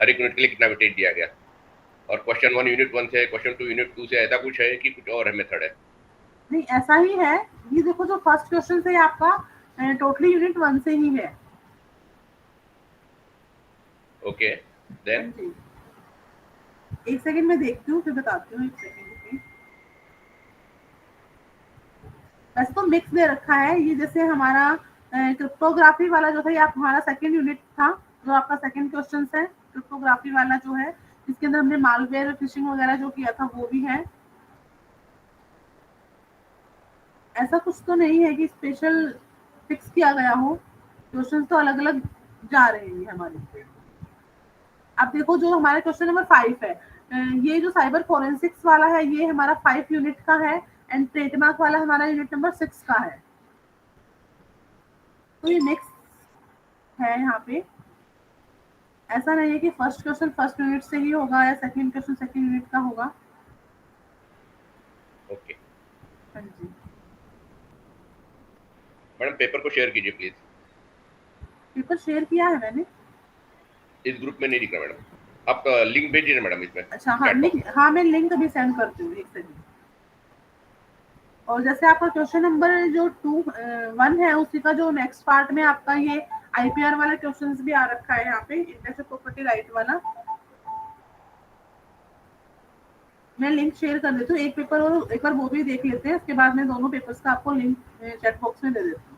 हर एक यूनिट के लिए कितना वेटेज दिया गया, और क्वेश्चन 1 यूनिट 1 से, क्वेश्चन 2 यूनिट 2 से, ऐसा कुछ है कि कुछ और है मेथड है? नहीं, ऐसा ही है। ये देखो, जो फर्स्ट क्वेश्चन है आपका टोटली यूनिट 1 से ही है। ओके, देन एक सेकंड में देखती हूँ, फिर बताती हूँ। एक सेकंड, वैसे तो मिक्स दे रखा है ये, जैसे हमारा क्रिप्टोग्राफी वाला जो था, ये हमारा सेकंड यूनिट था, जो आपका सेकंड क्वेश्चन है क्रिप्टोग्राफी वाला जो है, इसके अंदर हमने मालवेयर, फिशिंग वगैरह जो किया था वो भी है। ऐसा कुछ तो नहीं है कि स्पेशल फिक्स किया गया हो, क्वेश्चंस तो अलग अलग जा रहे हैं हमारे। अब देखो, जो हमारा क्वेश्चन नंबर 5 है, ये जो साइबर फोरेंसिक्स वाला है, ये हमारा 5 यूनिट का है, एंड ट्रेडमार्क वाला हमारा यूनिट नंबर 6 का है। तो ये मिक्स है यहाँ पे, ऐसा नहीं है कि फर्स्ट क्वेश्चन फर्स्ट यूनिट से ही होगा या सेकंड क्वेश्चन सेकंड यूनिट का होगा। ओके हाँ जी, मैडम, पेपर को शेयर कीजिए प्लीज। पेपर शेयर किया है मैंने। इस ग्रुप में नहीं दिख रहा मैडम, आप लिंक भेजिए ना मैडम इसमें। अच्छा, हाँ चैट लिंक, हाँ मैं लिंक अभी सेंड करती हूँ, एक सेकंड। और जैसे आपका क्वेश्चन नंबर जो 1 है, उसी का जो नेक्स्ट पार्ट में आपका ये आईपीआर वाला क्वेश्चंस भी आ रखा है यहाँ पे, इंटेलेक्चुअल प्रॉपर्टी राइट वाला। मैं लिंक शेयर कर देती हूँ, एक पेपर और एक बार वो भी देख लेते हैं, उसके बाद मैं दोनों पेपर्स का आपको लिंक चैट बॉक्स में दे देती हूँ।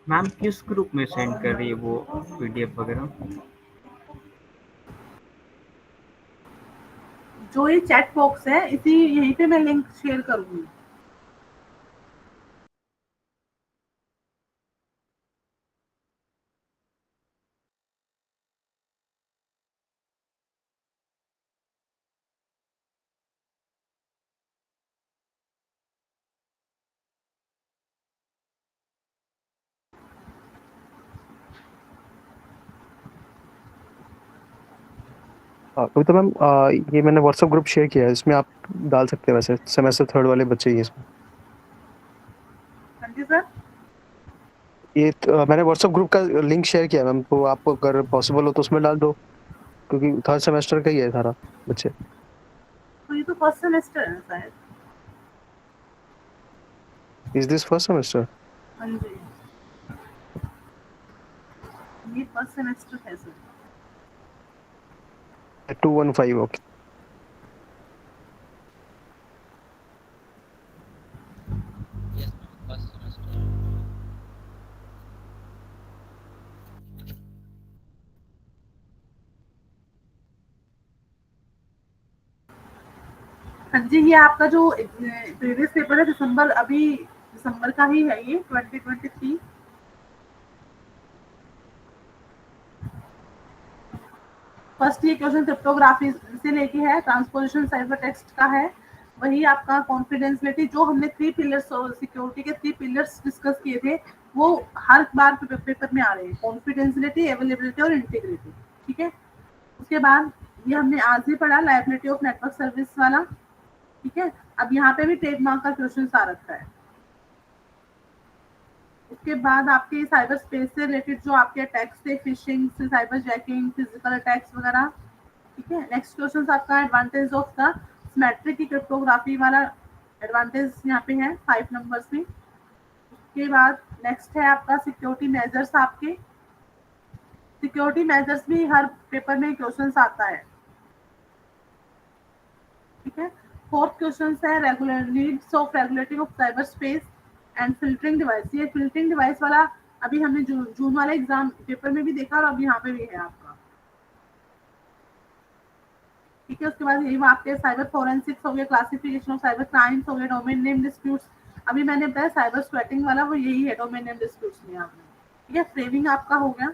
मैम किस ग्रुप में सेंड कर रही है वो पीडीएफ वगैरह? जो ये चैट बॉक्स है इसी यहीं पे मैं लिंक शेयर करूंगी। कविता मैम, ये मैंने व्हाट्सएप ग्रुप शेयर किया है, इसमें आप डाल सकते हैं, वैसे सेमेस्टर थर्ड वाले बच्चे ही हैं इसमें। हाँ जी सर। ये मैंने व्हाट्सएप ग्रुप का लिंक शेयर किया है मैम, तो आप अगर पॉसिबल हो तो उसमें डाल दो, क्योंकि थर्ड सेमेस्टर का ही है सारा बच्चे। तो ये तो फर्स्ट सेमेस्टर है शायद। Is this first semester? हाँ जी, ये फर्स्ट सेमेस्टर है सर। 215, ओके। हाँ जी, ये आपका जो प्रीवियस पेपर है दिसंबर, अभी दिसंबर का ही है ये 2023। फर्स्ट ये क्वेश्चन क्रिप्टोग्राफी से लेके है, ट्रांसपोजिशन साइबर टेक्स्ट का है। वही आपका कॉन्फिडेंशियलिटी, जो हमने 3 पिलर्स सिक्योरिटी के 3 पिलर्स डिस्कस किए थे, वो हर बार पेपर में आ रहे हैं। कॉन्फिडेंशियलिटी, अवेलेबिलिटी और इंटीग्रिटी। ठीक है। उसके बाद ये हमने आज भी पढ़ा, लायबिलिटी ऑफ नेटवर्क सर्विस वाला। ठीक है। अब यहाँ पे भी ट्रेडमार्क का क्वेश्चन आ रखा है। उसके बाद आपके साइबर स्पेस से रिलेटेड जो आपके अटैक्स थे, फिशिंग से साइबर जैकिंग, फिजिकल अटैक्स वगैरह। ठीक है। नेक्स्ट क्वेश्चन आपका एडवांटेज ऑफ द सिमेट्रिक की क्रिप्टोग्राफी वाला एडवांटेज यहाँ पे है 5 नंबर्स में। उसके बाद नेक्स्ट है आपका सिक्योरिटी मेजर्स। आपके सिक्योरिटी मेजर्स भी हर पेपर में क्वेश्चन आता है। ठीक है। फोर्थ क्वेश्चन है regular needs of regulating of cyber space and filtering device. ये फिल्टरिंग डिवाइस वाला अभी हमने जून वाले एग्जाम पेपर में भी देखा और अब यहाँ पे भी है आपका। ठीक है। उसके बाद यही आपके साइबर फोरेंसिक्स हो गया, क्लासिफिकेशन ऑफ साइबर क्राइम्स हो गया, डोमेन नेम डिस्प्यूट्स। अभी मैंने बताया साइबर स्वेटिंग वाला, वो यही है डोमेन नेम डिस्प्यूट्स में आपने। ठीक है। फ्रेमिंग आपका हो गया।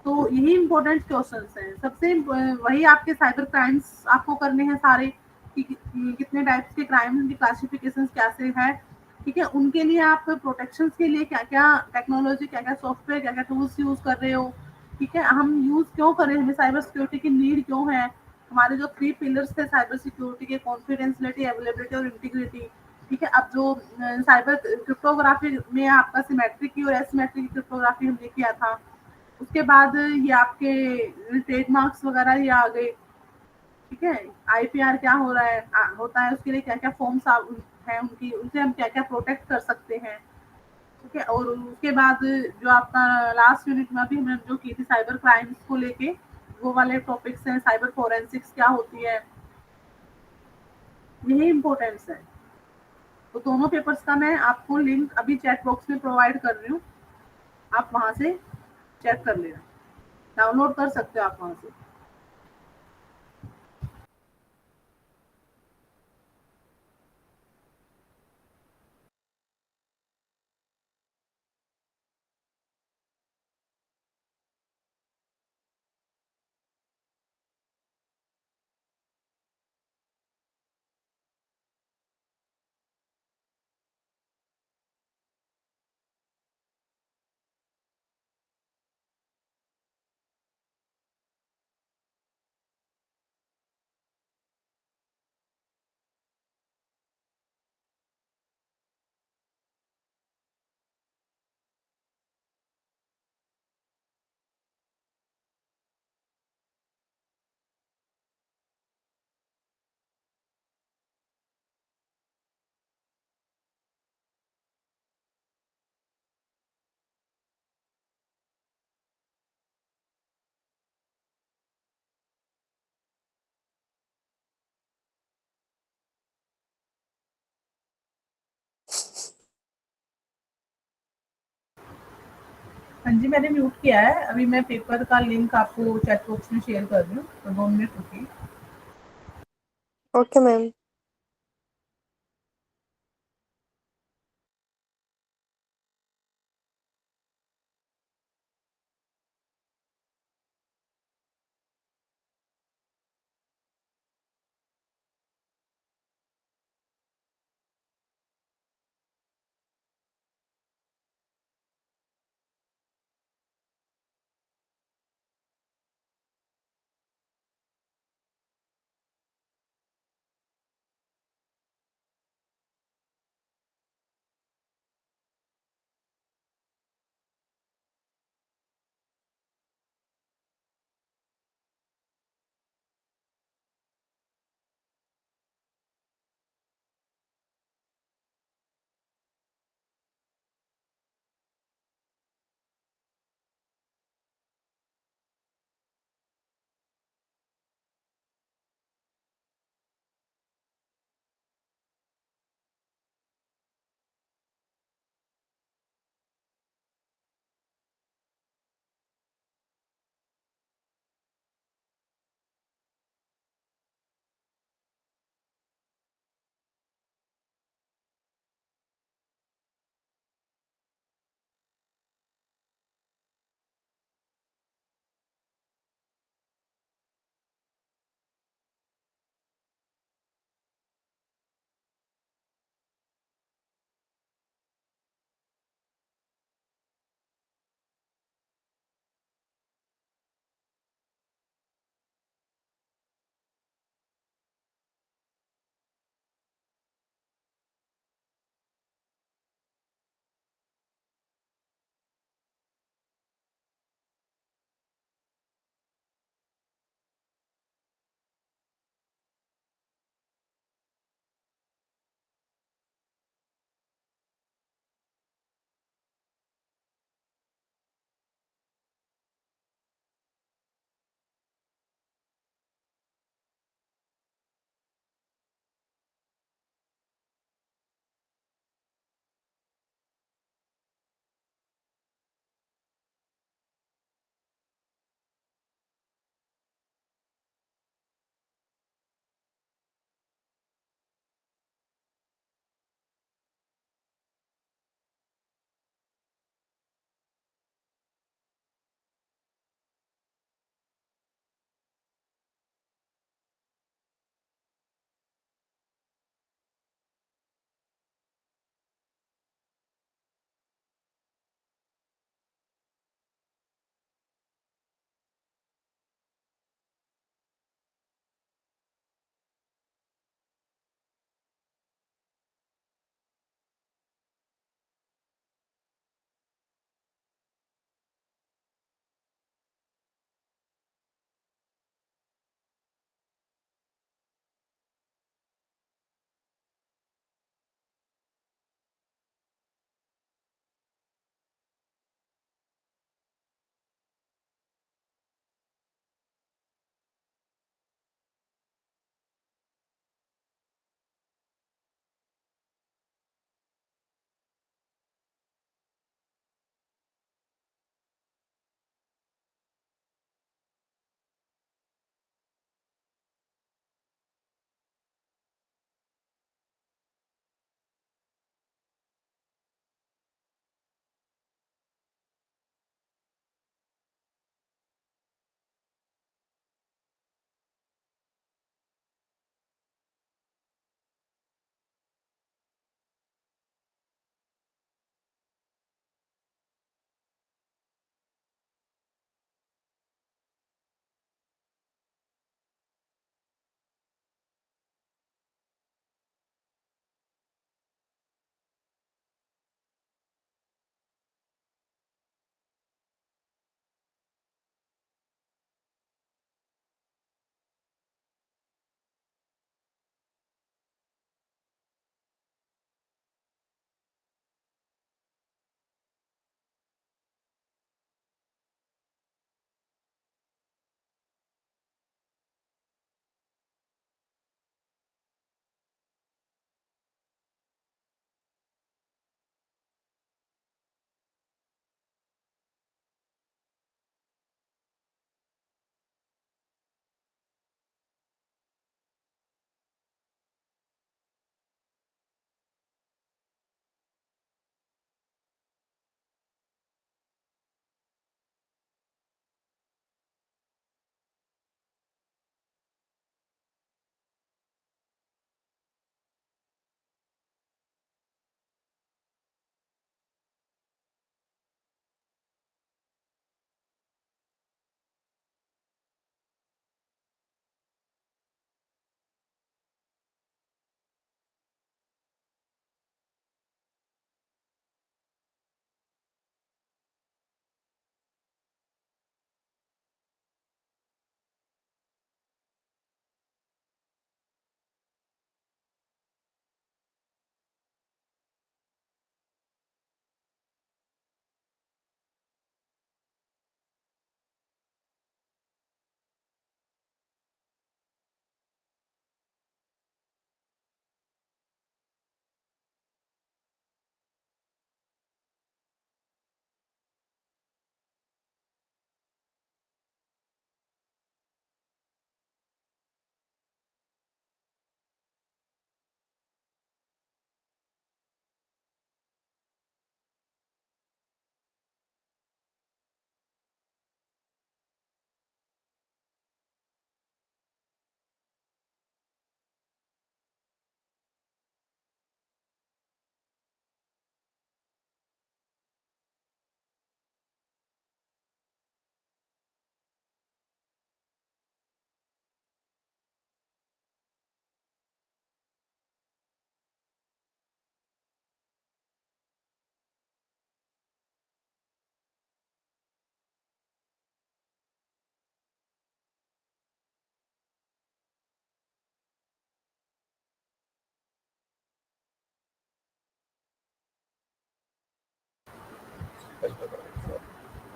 तो यही इंपॉर्टेंट क्वेश्चंस हैं सबसे। वही आपके साइबर क्राइम्स आपको करने हैं सारे, कि कितने टाइप्स के क्राइम, उनकी क्लासिफिकेशन कैसे है। ठीक है। उनके लिए आप प्रोटेक्शन के लिए क्या क्या टेक्नोलॉजी, क्या क्या सॉफ्टवेयर, क्या क्या टूल्स यूज कर रहे हो। ठीक है। हम यूज क्यों करें, हमें साइबर सिक्योरिटी की नीड क्यों है। हमारे जो 3 पिलर्स थे साइबर सिक्योरिटी के, कॉन्फिडेंशियलिटी, अवेलेबिलिटी और इंटीग्रिटी। ठीक है। अब जो साइबर क्रिप्टोग्राफी में आपका सिमेट्रिक की और एसिमेट्रिक क्रिप्टोग्राफी हमने किया था। उसके बाद ये आपके ट्रेडमार्क्स वगैरह ये आ गए। ठीक है। आईपीआर क्या हो रहा है, होता है, उसके लिए क्या क्या फॉर्म्स हैं उनकी, उनसे हम क्या क्या प्रोटेक्ट कर सकते हैं। ठीक है। और उसके बाद जो आपका लास्ट यूनिट में भी हमने जो की थी साइबर क्राइम्स को लेके, वो वाले टॉपिक्स हैं। साइबर फोरेंसिक्स क्या होती है, यही इम्पोर्टेंस है। तो दोनों पेपर्स का मैं आपको लिंक अभी चैट बॉक्स में प्रोवाइड कर रही हूँ, आप वहां से चेक कर लेना, डाउनलोड कर सकते हो आप वहां से। हाँ जी, मैंने म्यूट किया है। अभी मैं पेपर का लिंक आपको चैट बॉक्स में शेयर कर रही हूँ, तो 2 मिनट रुकिए। Okay ma'am.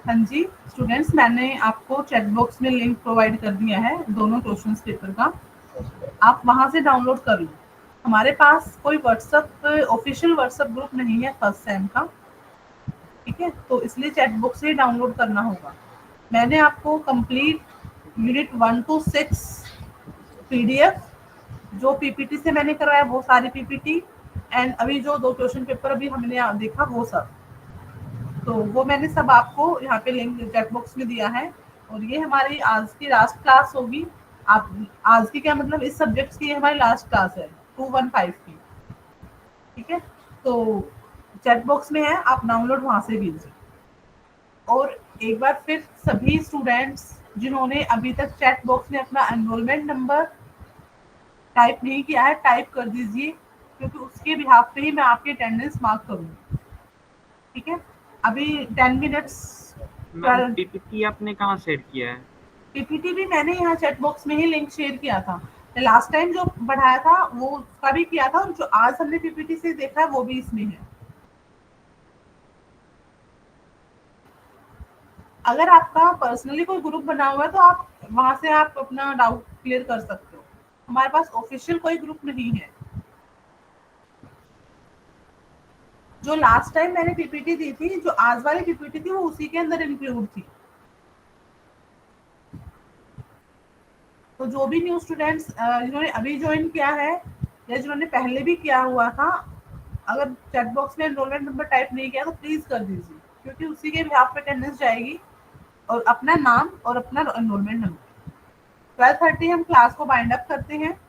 हाँ जी स्टूडेंट्स, मैंने आपको चैट बॉक्स में लिंक प्रोवाइड कर दिया है दोनों क्वेश्चंस पेपर का, आप वहां से डाउनलोड कर लो। हमारे पास कोई व्हाट्सएप ऑफिशियल व्हाट्सएप ग्रुप नहीं है फर्स्ट सेम का, ठीक है, तो इसलिए चैट बॉक्स से डाउनलोड करना होगा। मैंने आपको कंप्लीट यूनिट 1 to 6 पीडीएफ जो पीपीटी से मैंने करवाया वो सारी पीपीटी एंड अभी जो 2 क्वेश्चन पेपर अभी हमने देखा वो सब, तो वो मैंने सब आपको यहाँ पे लिंक चैट बॉक्स में दिया है। और ये हमारी आज की लास्ट क्लास होगी। आप आज की क्या मतलब इस सब्जेक्ट की हमारी लास्ट क्लास है 215 की, ठीक है, तो चैट बॉक्स में है, आप डाउनलोड वहां से कीजिए। और एक बार फिर सभी स्टूडेंट्स जिन्होंने अभी तक चैट बॉक्स में अपना एनरोलमेंट नंबर टाइप नहीं किया है टाइप कर दीजिए, क्योंकि उसके बिहाफ पे ही मैं आपकी अटेंडेंस मार्क करूंगी, ठीक है। अभी 10 मिनट्स मैम पीपीटी आपने कहाँ शेयर किया है? पीपीटी भी मैंने यहाँ चैट बॉक्स में ही लिंक शेयर किया था, लास्ट टाइम जो बढ़ाया था वो उसका भी किया था, और जो आज हमने पीपीटी से देखा है वो भी इसमें है। अगर आपका पर्सनली कोई ग्रुप बना हुआ है तो आप वहां से आप अपना डाउट क्लियर कर सकते हो, हमारे पास ऑफिशियल कोई ग्रुप नहीं है। जो लास्ट टाइम मैंने पीपीटी दी थी, जो आज वाली पीपीटी थी, वो उसी के अंदर इंक्लूड थी। तो जो भी न्यू स्टूडेंट्स जिन्होंने अभी ज्वाइन किया है या जिन्होंने पहले भी किया हुआ था, अगर चैट बॉक्स में एनरोलमेंट नंबर टाइप नहीं किया तो प्लीज कर दीजिए, क्योंकि उसी के बिहाफ पे अटेंडेंस जाएगी, और अपना नाम और अपना एनरोलमेंट नंबर। 12:30 हम क्लास को बाइंड अप करते हैं।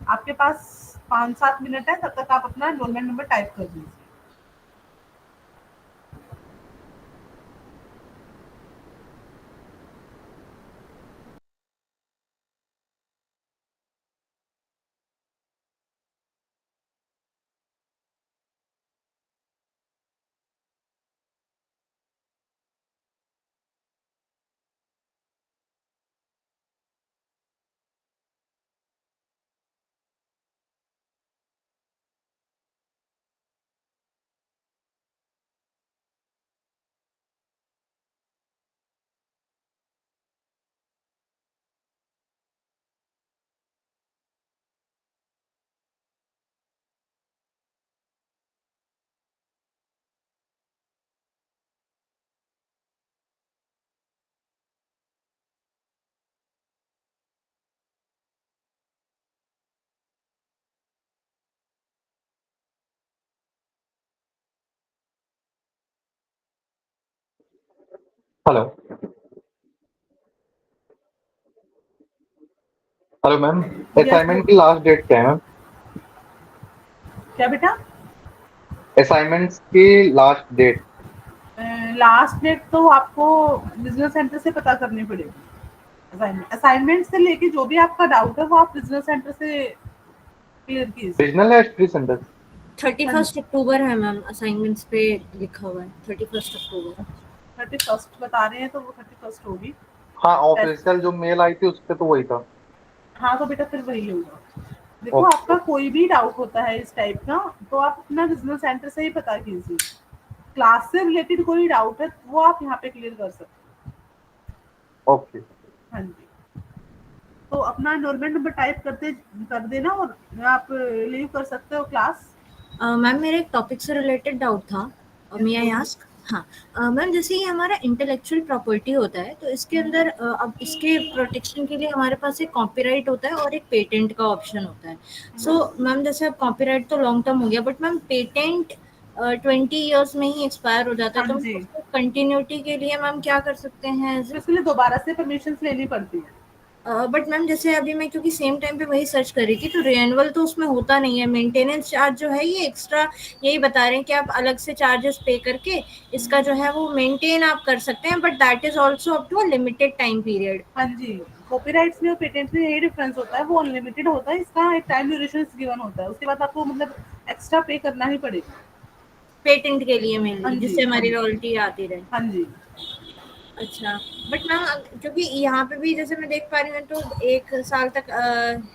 आपके पास 5-7 मिनट है, तब तक आप अपना एनरोलमेंट नंबर टाइप कर दीजिए। हेलो हेलो मैम, असाइनमेंट की लास्ट डेट क्या है मैम? क्या बेटा? असाइनमेंट्स की लास्ट डेट? लास्ट डेट तो आपको बिजनेस सेंटर से पता करनी पड़ेगी। असाइनमेंट से लेके जो भी आपका डाउट है वो आप बिजनेस सेंटर से क्लियर कीजिए। रीजनल या हिस्ट्री सेंटर? 31 अक्टूबर है मैम, असाइनमेंट्स पे लिखा हुआ है 31 अक्टूबर। 31 बता रहे हैं तो वो 31 होगी। हाँ, ऑफिशियल जो मेल आई थी उस पे तो वही था। हाँ तो बेटा फिर वही होगा। देखो आपका कोई भी डाउट होता है इस टाइप का तो आप अपना बिजनेस सेंटर से ही पता कीजिए। क्लास से रिलेटेड कोई डाउट है वो आप यहाँ पे क्लियर कर सकते हो। ओके। हाँ जी, तो अपना एनरोलमेंट नंबर टाइप कर देना और आप लीव कर सकते हो क्लास। मैम मेरा एक टॉपिक से रिलेटेड डाउट था, मे आई आस्क? हाँ मैम, जैसे ये हमारा इंटेलेक्चुअल प्रॉपर्टी होता है तो इसके अंदर अब इसके प्रोटेक्शन के लिए हमारे पास एक कॉपीराइट होता है और एक पेटेंट का ऑप्शन होता है। सो मैम जैसे अब कॉपीराइट तो लॉन्ग टर्म हो गया, बट मैम पेटेंट 20 इयर्स में ही एक्सपायर हो जाता है, तो कंटिन्यूटी के लिए मैम क्या कर सकते हैं? इसके लिए दोबारा से परमिशन लेनी पड़ती है। बट मैम जैसे अभी मैं क्योंकि सेम टाइम पे वही सर्च कर रही थी तो रिन्यूअल तो उसमें होता नहीं है, मेंटेनेंस चार्ज जो है ये एक्स्ट्रा यही बता रहे हैं कि आप अलग से चार्जेस पे करके इसका जो है वो मेंटेन आप कर सकते हैं, but that is also up to a limited time period. हाँ जी, कॉपीराइट्स में और पेटेंट्स में यही डिफरेंस होता है, वो अनलिमिटेड होता है, इसका एक टाइम ड्यूरेशन गिवन होता है, उसके बाद आपको मतलब एक्स्ट्रा पे करना ही पड़ेगा पेटेंट के लिए मेनली, जिससे हमारी रॉयल्टी आती रहे। हाँ जी। अच्छा, बट मैम क्योंकि यहाँ पे भी जैसे मैं देख पा रही हूँ तो 1 साल तक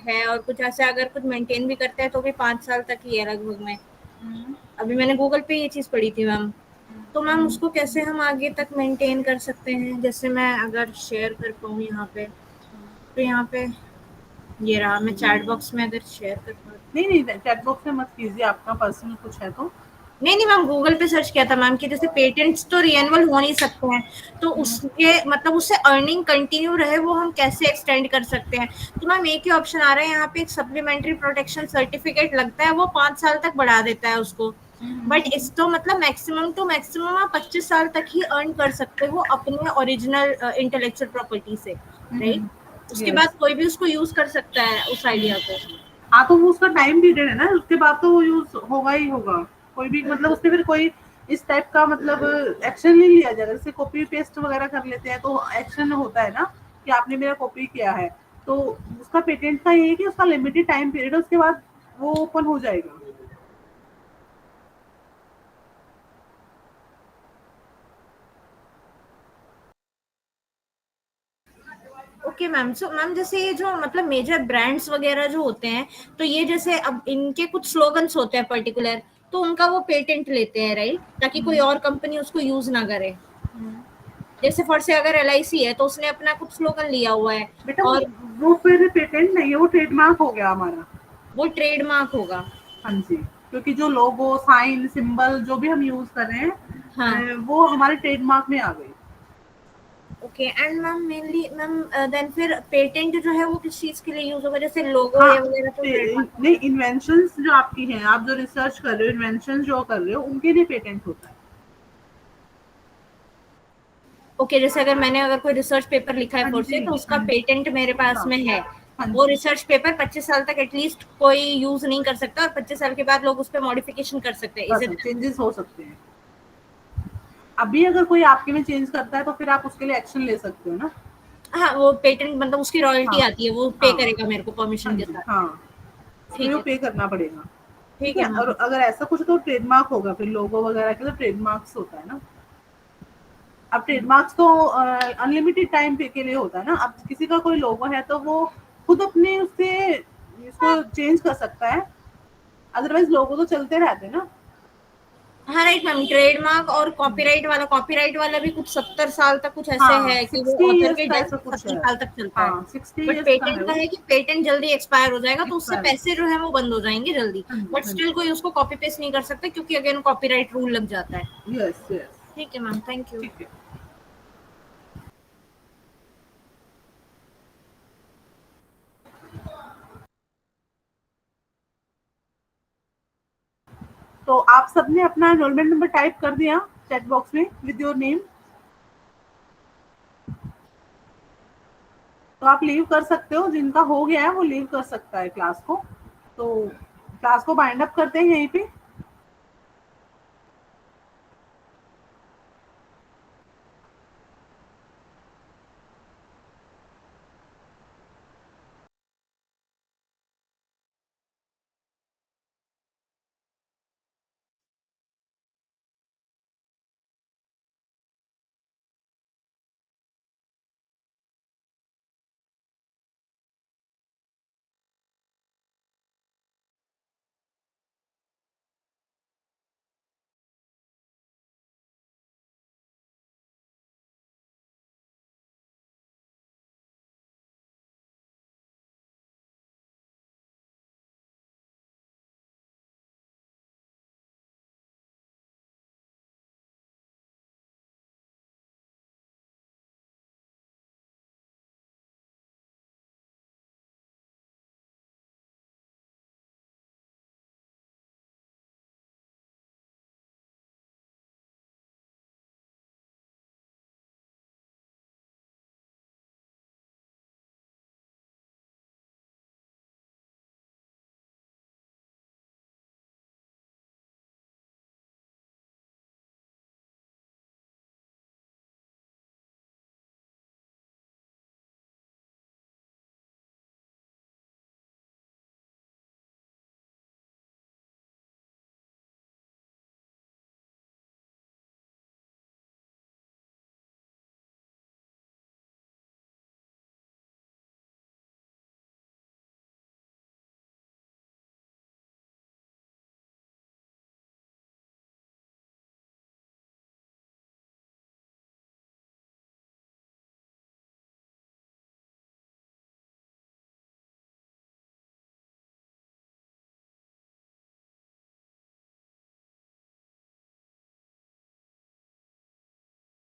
है, और कुछ ऐसे अगर कुछ मेंटेन भी करते हैं तो भी 5 साल तक ही है लगभग में। अभी मैंने गूगल पे ये चीज़ पढ़ी थी मैम, तो मैम उसको कैसे हम आगे तक मेंटेन कर सकते हैं? जैसे मैं अगर शेयर कर पाऊँ यहाँ पे, तो यहाँ पे ये रहा, मैं चैट बॉक्स में अगर शेयर कर पाऊँ। नहीं चैट बॉक्स में मत कीजिए, आपका पर्सनल कुछ है तो। नहीं मैम, गूगल पे सर्च किया था मैम कि जैसे पेटेंट्स तो रिन्यूअल हो नहीं सकते हैं, तो उसके मतलब उससे अर्निंग कंटिन्यू रहे वो हम कैसे एक्सटेंड कर सकते हैं? तो मैम एक ही ऑप्शन आ रहा है यहाँ पे, एक सप्लीमेंट्री प्रोटेक्शन सर्टिफिकेट लगता है, वो 5 साल तक बढ़ा देता है उसको। बट इस तो मतलब मैक्सिमम टू मैक्सिमम आप 25 साल तक ही अर्न कर सकते हो अपने ओरिजिनल इंटेलेक्चुअल प्रॉपर्टी से, राइट? उसके बाद कोई भी उसको यूज कर सकता है उस आइडिया को। हाँ, तो वो उसका टाइम पीरियड है ना, उसके बाद तो वो यूज होगा ही होगा। कोई भी मतलब उसमें फिर कोई इस टाइप का मतलब एक्शन नहीं लिया जाएगा। जैसे कॉपी पेस्ट वगैरह कर लेते हैं तो एक्शन होता है ना कि आपने मेरा कॉपी किया है, तो उसका पेटेंट का ये है कि उसका लिमिटेड टाइम पीरियड है, उसके बाद वो ओपन हो जाएगा। ओके मैम, सो मैम जैसे ये जो मतलब मेजर ब्रांड्स वगैरह जो होते हैं, तो ये जैसे अब इनके कुछ स्लोगन्स होते हैं पर्टिकुलर, तो उनका वो पेटेंट लेते हैं, राइट? ताकि कोई और कंपनी उसको यूज ना करे। जैसे फॉर से अगर LIC है तो उसने अपना कुछ स्लोगन लिया हुआ है, बेटा और वो फिर पेटेंट नहीं है, वो ट्रेडमार्क हो गया हमारा। वो ट्रेडमार्क होगा। हाँ जी, क्योंकि जो लोगो साइन सिंबल जो भी हम यूज कर रहे हैं, हाँ। वो हमारे ट्रेडमार्क में आ गई। Okay, and ma'am mainly ma'am then फिर पेटेंट जो है वो किस चीज के लिए यूज होगा? जैसे लोगो हाँ, या वगैरह तो trademark नहीं इन्वेंशंस जो आपकी हैं, आप जो रिसर्च कर रहे हो, इन्वेंशन जो कर रहे हो, उनके लिए पेटेंट होता है। ओके, जैसे अगर मैंने अगर कोई रिसर्च पेपर लिखा है हाँ फॉर से, जी, तो उसका हाँ जी। पेटेंट मेरे पास में है। हाँ वो जी। रिसर्च पेपर 25 साल तक एटलीस्ट कोई यूज नहीं कर सकता, और 25 साल के बाद लोग उस पर मॉडिफिकेशन कर सकते हैं। Is it? चेंजेस हो सकते हैं। अभी अगर कोई आपके में चेंज करता है तो फिर आप उसके लिए एक्शन ले सकते हो ना। हाँ, वो पेटेंट मतलब उसकी रॉयल्टी हाँ, आती है, वो पे करेगा मेरे को हाँ परमिशन के जी, साथ। हाँ, ठीक वो है, पे करना पड़ेगा। ठीक ठीक है है, और मैम। अगर ऐसा कुछ तो ट्रेडमार्क होगा, फिर लोगो वगैरह के तो ट्रेडमार्क्स होता है ना। अब ट्रेडमार्क्स तो अनलिमिटेड टाइम पे के लिए होता है ना। अब किसी का कोई लोगो है तो वो खुद अपने उससे इसको चेंज कर सकता है, अदरवाइज लोगो तो चलते रहते हैं ना। हाँ राइट मैम, ट्रेडमार्क और कॉपीराइट वाला भी कुछ 70 साल तक कुछ ऐसे हाँ, है कि वो 60 ऑथर इयर्स के का डेथ ऐसा कुछ 70 है। साल तक चलता है। हाँ, 60 बट इयर्स का पेटेंट है का वो। है कि पेटेंट जल्दी एक्सपायर हो जाएगा, तो उससे Expire। पैसे जो है वो बंद हो जाएंगे जल्दी। हाँ जी, बट हाँ स्टिल कोई उसको कॉपी पेस्ट नहीं कर सकता, क्योंकि अगेन कॉपीराइट रूल लग जाता है। जी। यस यस, ठीक है मैम, थैंक यू। ठीक है। तो आप सबने अपना एनरोलमेंट नंबर टाइप कर दिया चैट बॉक्स में विद योर नेम, तो आप लीव कर सकते हो। जिनका हो गया है वो लीव कर सकता है क्लास को। तो क्लास को बाइंड अप करते हैं यहीं पे।